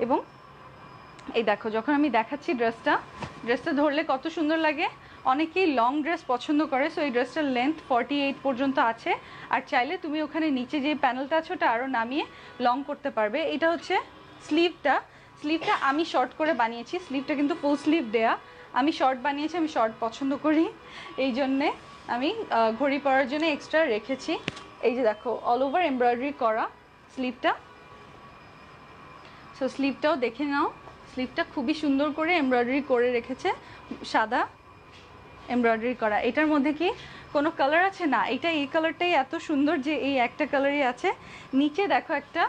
এবং এই দেখো যখন আমি দেখাচ্ছি ড্রেসটা ধরলে কত সুন্দর লাগে। অনেকেই লং ড্রেস পছন্দ করে, সো এই ড্রেসটার লেন্থ 48 পর্যন্ত আছে। আর চাইলে তুমি ওখানে নিচে যে প্যানেলটা আছে ওটা আরও নামিয়ে লং করতে পারবে। এটা হচ্ছে স্লিভটা। স্লিভটা আমি শর্ট করে বানিয়েছি, স্লিভটা কিন্তু ফুল স্লিভ দেয়া। আমি শর্ট বানিয়েছি, আমি শর্ট পছন্দ করি, এই জন্যে আমি ঘড়ি পরার জন্য এক্সট্রা রেখেছি। এই যে দেখো অল ওভার এমব্রয়ডারি করা স্লিভটা। সো স্লিভটাও দেখে নাও, স্লিভটা খুবই সুন্দর করে এমব্রয়ডারি করে রেখেছে, সাদা এমব্রয়ডারি করা। এটার মধ্যে কি কোনো কালার আছে না, এটা এই কালারটাই এত সুন্দর যে এই একটা কালারই আছে। নিচে দেখো একটা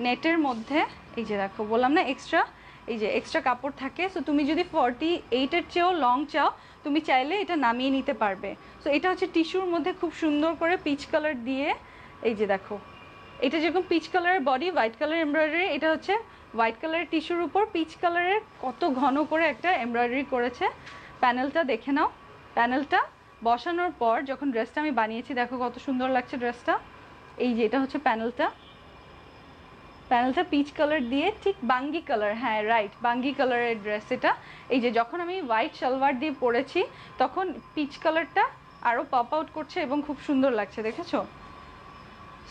নেটের মধ্যে, এই যে দেখো বললাম না এক্সট্রা, এই যে এক্সট্রা কাপড় থাকে। সো তুমি যদি 48-এর চেয়েও লং চাও তুমি চাইলে এটা নামিয়ে নিতে পারবে। সো এটা হচ্ছে টিস্যুর মধ্যে খুব সুন্দর করে পিচ কালার দিয়ে, এই যে দেখো এটা যেরকম পিচ কালারের বডি, হোয়াইট কালার এমব্রয়ডারি, এটা হচ্ছে হোয়াইট কালারের টিস্যুর উপর পিচ কালারের কত ঘন করে একটা এমব্রয়ডারি করেছে। প্যানেলটা দেখে নাও, প্যানেলটা বসানোর পর যখন ড্রেসটা আমি বানিয়েছি দেখো কত সুন্দর লাগছে ড্রেসটা। এই যে এটা হচ্ছে প্যানেলটা, প্যানেলটা পিচ কালার দিয়ে ঠিক বাঙ্গি কালার, হ্যাঁ রাইট বাঙ্গি কালারের ড্রেস এটা। এই যে যখন আমি হোয়াইট সালোয়ার দিয়ে পরেছি তখন পিচ কালারটা আরও পপ আউট করছে এবং খুব সুন্দর লাগছে, দেখেছো?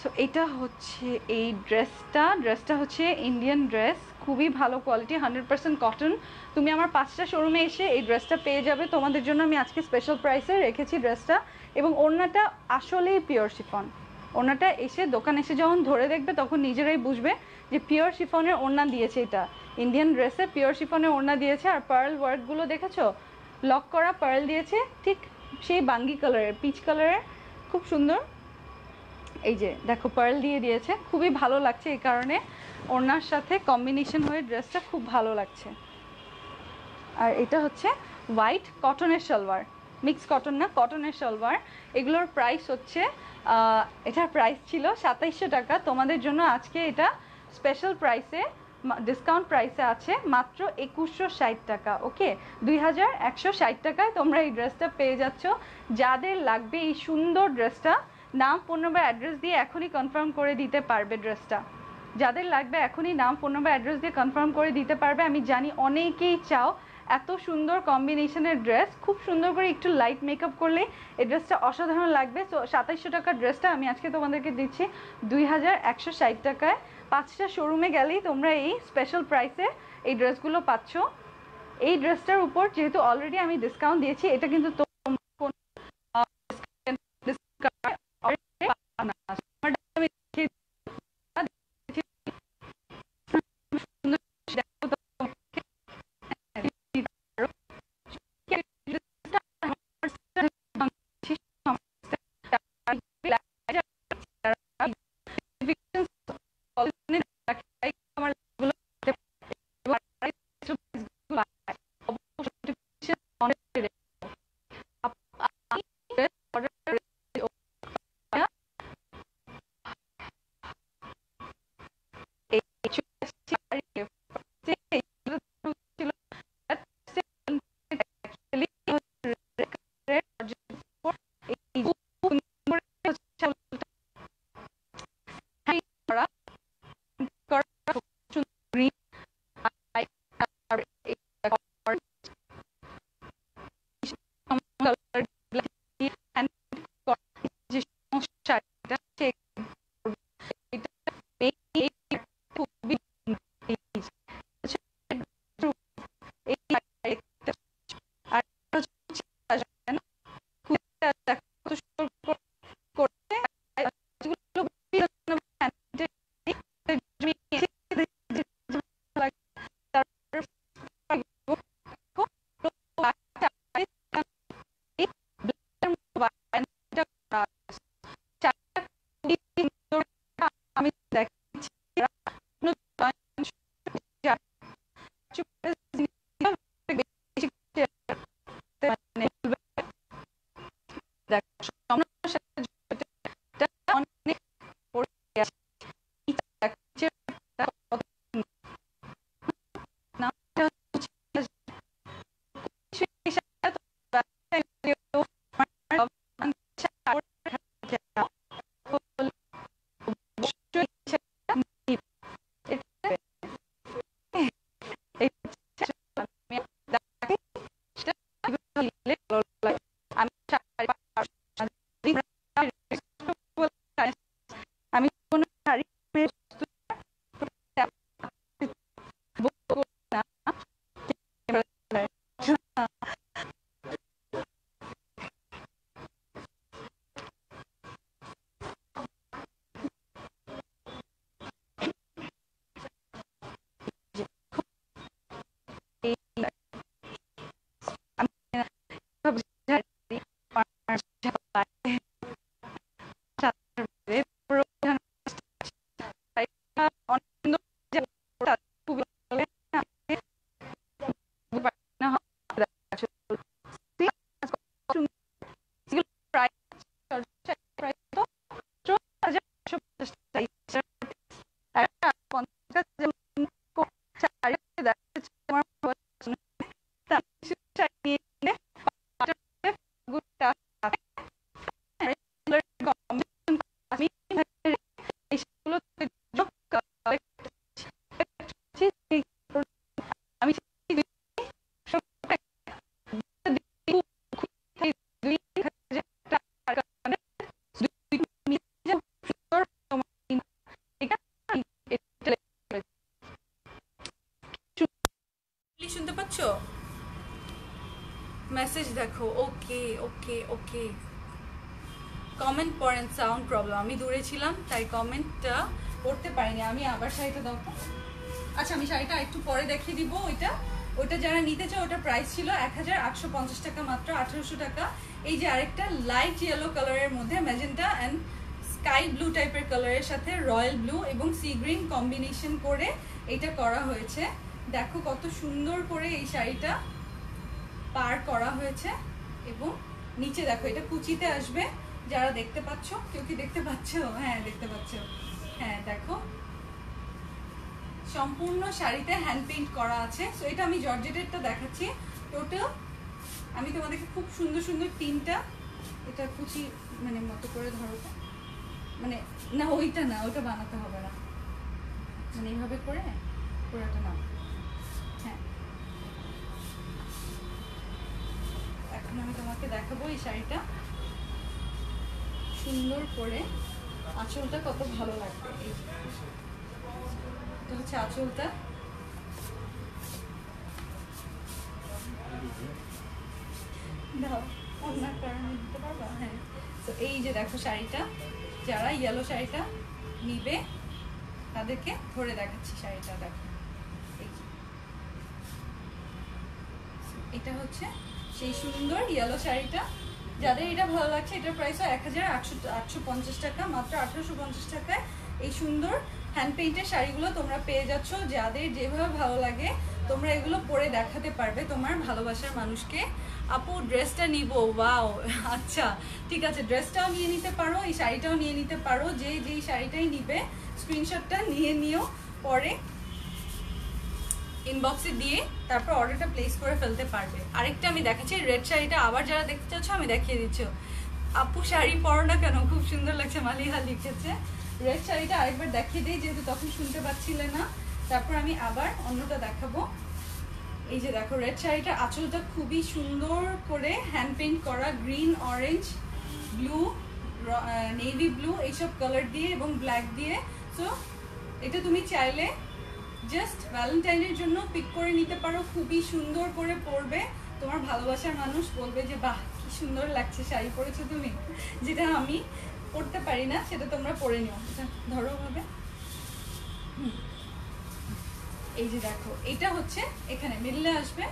সো এটা হচ্ছে এই ড্রেসটা হচ্ছে ইন্ডিয়ান ড্রেস, খুবই ভালো কোয়ালিটি, 100% কটন। তুমি আমার 5টা শোরুমে এসে এই ড্রেসটা পেয়ে যাবে। তোমাদের জন্য আমি আজকে স্পেশাল প্রাইসে রেখেছি ড্রেসটা। এবং ওড়নাটা আসলেই পিওর শিফন। ওড়নাটা এসে দোকানে এসে যখন ধরে দেখবে তখন নিজেরাই বুঝবে যে পিওর শিফনের ওড়না দিয়েছে, এটা ইন্ডিয়ান ড্রেসে পিওর শিফনের ওড়না দিয়েছে। আর পার্ল ওয়ার্কগুলো দেখেছো, লক করা পার্ল দিয়েছে ঠিক সেই বাঙ্গি কালারের, পিচ কালারের, খুব সুন্দর। এই যে দেখো পার্ল দিয়ে দিয়েছে, খুবই ভালো লাগছে, এই কারণে ওড়নার সাথে কম্বিনেশন হয়ে ড্রেসটা খুব ভালো লাগছে। আর এটা হচ্ছে হোয়াইট কটনের সালোয়ার, মিক্স কটন না, কটনের সালোয়ার। এগুলোর প্রাইস হচ্ছে এটার প্রাইস ছিল 2700 টাকা। তোমাদের জন্য আজকে এটা স্পেশাল প্রাইসে, ডিসকাউন্ট প্রাইসে আছে মাত্র 2160 টাকা। ওকে, 2160 টাকায় তোমরা এই ড্রেসটা পেয়ে যাচ্ছ। যাদের লাগবে এই সুন্দর ড্রেসটা, নাম ফোন নাম্বার অ্যাড্রেস দিয়ে এখনই কনফার্ম করে দিতে পারবে ড্রেসটা। যাদের লাগবে এখনই নাম ফোন নাম্বার অ্যাড্রেস দিয়ে কনফার্ম করে দিতে পারবে। আমি জানি অনেকেই চাও এত সুন্দর কম্বিনেশনের ড্রেস, খুব সুন্দর করে একটু লাইট মেকআপ করলে এই ড্রেসটা অসাধারণ লাগবে। সো 2700 টাকার ড্রেসটা আমি আজকে তোমাদেরকে দিচ্ছি 2160 টাকায়। 5টা শোরুমে গেলেই তোমরা এই স্পেশাল প্রাইসে এই ড্রেসগুলো পাচ্ছ। এই ড্রেসটার উপর যেহেতু অলরেডি আমি ডিসকাউন্ট দিয়েছি, এটা কিন্তু পাচ্ছো? মেসেজ দেখো। ওকে ওকে ওকে, কমেন্ট পড়েন, সাউন্ড প্রবলেম, আমি দূরে ছিলাম তাই কমেন্টটা পড়তে পারিনি। আমি আবার শাড়িটা দাও। আচ্ছা আমি শাড়িটা একটু পরে দেখিয়ে দিব। ওইটা যারা নিতে চাও ওটা প্রাইস ছিল 1850 টাকা, মাত্র 1800 টাকা। এই যে আরেকটা লাইট ইয়েলো কালারের মধ্যে ম্যাজেন্টা অ্যান্ড স্কাই ব্লু টাইপের কালারের সাথে রয়্যাল ব্লু এবং সি গ্রিন কম্বিনেশন করে এটা করা হয়েছে। দেখো কত সুন্দর করে এই শাড়িটা পার করা হয়েছে এবং নিচে দেখো এটা কুচিতে আসবে। যারা দেখতে পাচ্ছ, কেউ কি দেখতে পাচ্ছ? হ্যাঁ দেখতে পাচ্ছ। হ্যাঁ দেখো সম্পূর্ণ শাড়িতে হ্যান্ড পেইন্ট করা আছে। সো এটা আমি জর্জেটেরটা দেখাচ্ছি। টোটাল আমি তোমাদেরকে খুব সুন্দর সুন্দর তিনটা, এটা কুচি মানে মতো করে ধরো, মানে না ওইটা না, ওইটা বানাতে হবে না, মানে এইভাবে করে পুরোটা নাও। হ্যাঁ এখন আমি তোমাকে দেখাবো এই শাড়িটা সুন্দর করে। আঁচলটা কত ভালো লাগবে। এই হচ্ছে আঁচলটা। দাও অন্যার কারণে দিতে পারবা? হ্যাঁ। তো এই যে দেখো শাড়িটা, যারা ইয়েলো শাড়িটা নিবে তাদেরকে ধরে দেখাচ্ছি শাড়িটা। দেখো এটা হচ্ছে সেই সুন্দর ইয়েলো শাড়িটা। যাদের এটা ভালো লাগছে, এটার প্রাইস হয় 1850 টাকা, মাত্র 1850 টাকায় এই সুন্দর হ্যান্ড পেইন্টের শাড়িগুলো তোমরা পেয়ে যাচ্ছ। যাদের যেভাবে ভালো লাগে তোমরা এগুলো পরে দেখাতে পারবে তোমার ভালোবাসার মানুষকে। আপু ড্রেসটা নিব, ওয়াও আচ্ছা ঠিক আছে, ড্রেসটাও নিয়ে নিতে পারো, এই শাড়িটাও নিয়ে নিতে পারো। যেই শাড়িটাই নিবে স্ক্রিনশটটা নিয়ে নিও, পরে ইনবক্সে দিয়ে তারপর অর্ডারটা প্লেস করে ফেলতে পারবে। আরেকটা আমি দেখাচ্ছি রেড শাড়িটা, আবার যারা দেখতে চাচ্ছ আমি দেখিয়ে দিচ্ছি। আপু শাড়ি পরো না কেন, খুব সুন্দর লাগছে, মালিহা লিখেছে। রেড শাড়িটা আরেকবার দেখিয়ে দিই, যেহেতু তখন শুনতে পাচ্ছিলে না। তারপর আমি আবার অন্যটা দেখাবো। এই যে দেখো রেড শাড়িটার আঁচলটা খুবই সুন্দর করে হ্যান্ড পেইন্ট করা, green, orange, blue, navy blue এইসব কালার দিয়ে এবং ব্ল্যাক দিয়ে। সো এটা তুমি চাইলে জাস্ট ভ্যালেন্টাইনের জন্য পিক করে নিতে পারো, খুবই সুন্দর করে পরবে। তোমার ভালোবাসার মানুষ বলবে যে বাহ কি সুন্দর লাগছে শাড়ি পরেছো তুমি, যেটা আমি পরতে পারি না সেটা তোমরা পরে নিও। ধরো ভাবে। এই যে দেখো এটা হচ্ছে এখানে মিডলে আসবে,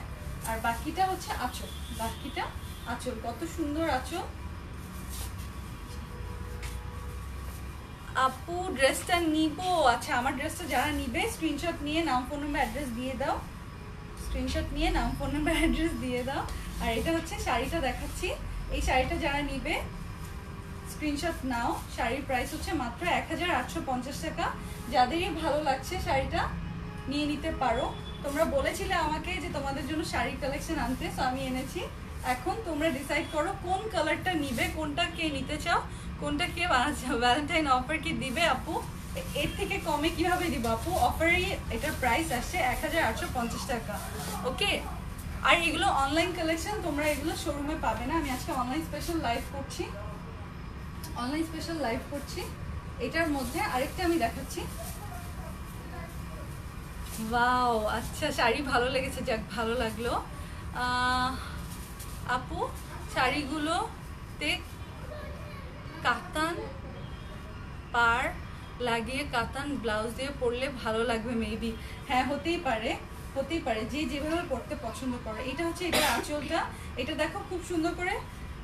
আর বাকিটা হচ্ছে আঁচল। বাকিটা আঁচল, কত সুন্দর আঁচল। আপু ড্রেসটা নিব। আচ্ছা আমার ড্রেসটা যারা নিবে স্ক্রিনশট নিয়ে নাম, ফোন নাম্বার, অ্যাড্রেস দিয়ে দাও। স্ক্রিনশট নিয়ে নাম, ফোন নাম্বার, অ্যাড্রেস দিয়ে দাও। আর এটা হচ্ছে শাড়িটা দেখাচ্ছি। এই শাড়িটা যারা নিবে স্ক্রিনশট নাও। শাড়ির প্রাইস হচ্ছে মাত্র 1850 টাকা। যাদেরই ভালো লাগছে শাড়িটা নিয়ে নিতে পারো। তোমরা বলেছিলে আমাকে যে তোমাদের জন্য শাড়ি কালেকশন আনতে, সো আমি এনেছি। এখন তোমরা ডিসাইড করো কোন কালারটা নিবে, কোনটা কে নিতে চাও, কোনটা কে বানাচ্ছো। ভ্যালেন্টাইন অফার কি দিবে আপু? এর থেকে কমে কিভাবে দিব আপু? অফারই এটার প্রাইস আসছে 1850 টাকা। ওকে, আর এগুলো অনলাইন কালেকশন, তোমরা এগুলো শোরুমে পাবে না। আমি আজকে অনলাইন স্পেশাল লাইভ করছি, অনলাইন স্পেশাল লাইভ করছি। এটার মধ্যে আরেকটা আমি দেখাচ্ছি। ওয়াও আচ্ছা শাড়ি ভালো লেগেছে, যাক ভালো লাগলো। আপু শাড়িগুলোতে কাতান পার লাগিয়ে কাতান ব্লাউজ দিয়ে পরলে ভালো লাগবে মেবি। হ্যাঁ হতেই পারে, হতেই পারে, যে যেভাবে পরতে পছন্দ করে। এটা হচ্ছে এটা আঁচলটা। এটা দেখো খুব সুন্দর করে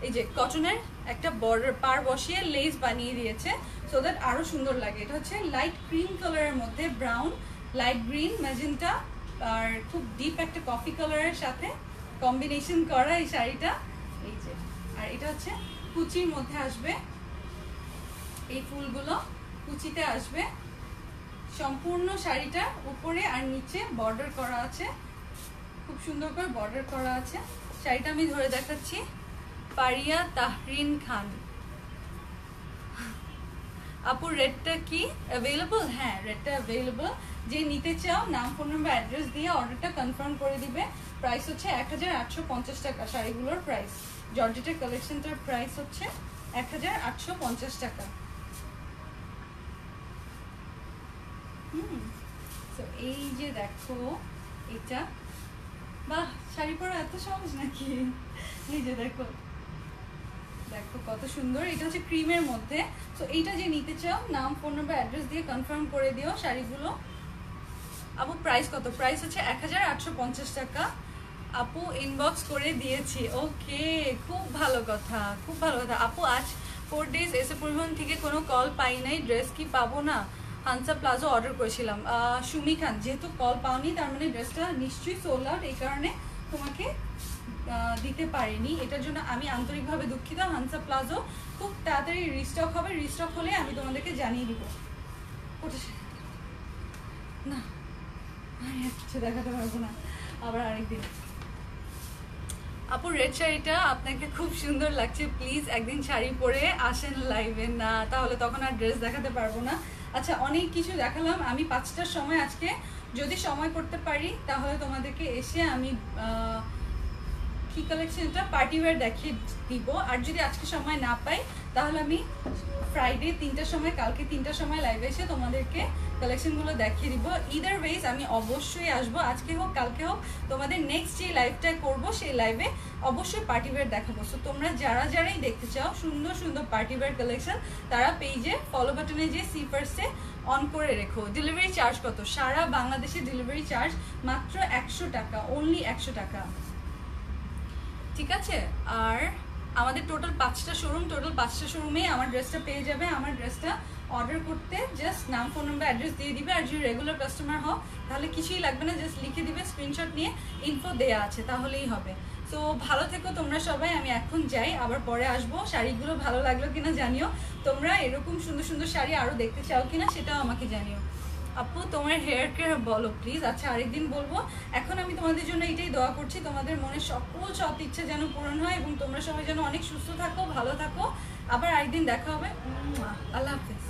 এই যে কটনের একটা বর্ডার পার বসিয়ে লেস বানিয়ে দিয়েছে, সো দ্যাট আরো সুন্দর লাগে। এটা হচ্ছে লাইট ক্রিম কালারের মধ্যে ব্রাউন, লাইট গ্রিন, ম্যাজেন্টা আর খুব ডিপ একটা কফি কালারের সাথে কম্বিনেশন করা এই শাড়িটা। এই যে, আর এটা হচ্ছে কুচির মধ্যে আসবে, এই ফুলগুলো কুচিতে আসবে। সম্পূর্ণ শাড়িটার উপরে আর নিচে বর্ডার করা আছে, খুব সুন্দর করে বর্ডার করা আছে। শাড়িটা আমি ধরে দেখাচ্ছি। পারিয়া তাহরিন খান আপু রেডটা কি অ্যাভেলেবল? হ্যাঁ রেডটা অ্যাভেলেবল। যে নিতে চাও নাম, ফোন নাম্বার, অ্যাড্রেস দিয়ে অর্ডারটা কনফার্ম করে দিবে। প্রাইস হচ্ছে 1850 টাকা শাড়িগুলোর প্রাইস। জর্জেটের কালেকশনটার প্রাইস হচ্ছে 1850 টাকা। তো এই যে দেখো এটা বাহ, শাড়ি পরা এত সহজ নাকি? এই যে দেখো, দেখো কত সুন্দর। এটা হচ্ছে ক্রিমের মধ্যে। তো এইটা যে নিতে চাও, নাম, ফোন নাম্বার, অ্যাড্রেস দিয়ে কনফার্ম করে দিও শাড়িগুলো। আপু প্রাইস কত? প্রাইস হচ্ছে 1850 টাকা। আপু ইনবক্স করে দিয়েছি। ওকে, খুব ভালো কথা, খুব ভালো কথা। আপু আজ 4 days এসে পরিবহন থেকে কোনো কল পাই নাই, ড্রেস কি পাবো না? হানসা প্লাজো অর্ডার করেছিলাম। সুমি খান, যেহেতু কল পাওনি তার মানে ড্রেসটা নিশ্চয়ই সোল্ড আউট, এই কারণে তোমাকে দিতে পারিনি। এটার জন্য আমি আন্তরিকভাবে দুঃখিত। হানসা প্লাজো খুব তাড়াতাড়ি রিস্টক হবে, রিস্টক হলে আমি তোমাদেরকে জানিয়ে দিব। না কিছু দেখাতে পারবো না, আবার আরেকদিন। আপু রেড শাড়িটা আপনাকে খুব সুন্দর লাগছে, প্লিজ একদিন শাড়ি পরে আসেন লাইভে। না তাহলে তখন আর ড্রেস দেখাতে পারবো না। আচ্ছা, অনেক কিছু দেখালাম আমি। 5টার সময় আজকে যদি সময় করতে পারি তাহলে তোমাদেরকে এসে আমি কি কালেকশনটা পার্টি ওয়্যার দেখিয়ে দিব। আর যদি আজকে সময় না পাই তাহলে আমি ফ্রাইডে 3টার সময়, কালকে 3টার সময় লাইভে এসে তোমাদেরকে কালেকশনগুলো দেখিয়ে দিব। ইদার ওয়েজ আমি অবশ্যই আসবো, আজকে হোক কালকে হোক। তোমাদের নেক্সট যে লাইভটা করবো সেই লাইভে অবশ্যই পার্টি ওয়্যার দেখাবো। সো তোমরা যারাই দেখতে চাও সুন্দর সুন্দর পার্টি ওয়্যার কালেকশন, তারা পেজে ফলো বাটনে যে সি ফার্স্টে অন করে রেখো। ডেলিভারি চার্জ কত? সারা বাংলাদেশে ডেলিভারি চার্জ মাত্র 100 টাকা, অনলি 100 টাকা, ঠিক আছে? আর আমাদের টোটাল 5টা শোরুম, টোটাল 5টা শোরুমে আমার ড্রেসটা পেয়ে যাবে। আমার ড্রেসটা অর্ডার করতে জাস্ট নাম, ফোন নাম্বার, অ্যাড্রেস দিয়ে দিবে। আর যদি রেগুলার কাস্টমার হও তাহলে কিছুই লাগবে না, জাস্ট লিখে দিবে, স্ক্রিনশট নিয়ে ইনফো দেয়া আছে, তাহলেই হবে। তো ভালো থেকো তোমরা সবাই, আমি এখন যাই, আবার পরে আসবো। শাড়িগুলো ভালো লাগলো কিনা জানিও। তোমরা এরকম সুন্দর সুন্দর শাড়ি আরও দেখতে চাও কিনা সেটাও আমাকে জানিও। আপু তোমার হেয়ার কেয়ার বলো প্লিজ। আচ্ছা, আরেকদিন বলবো। এখন আমি তোমাদের জন্য এটাই দোয়া করছি, তোমাদের মনের সকল সৎ ইচ্ছা যেন পূরণ হয় এবং তোমরা সবাই যেন অনেক সুস্থ থাকো, ভালো থাকো। আবার আরেকদিন দেখা হবে। আল্লাহ হাফেজ।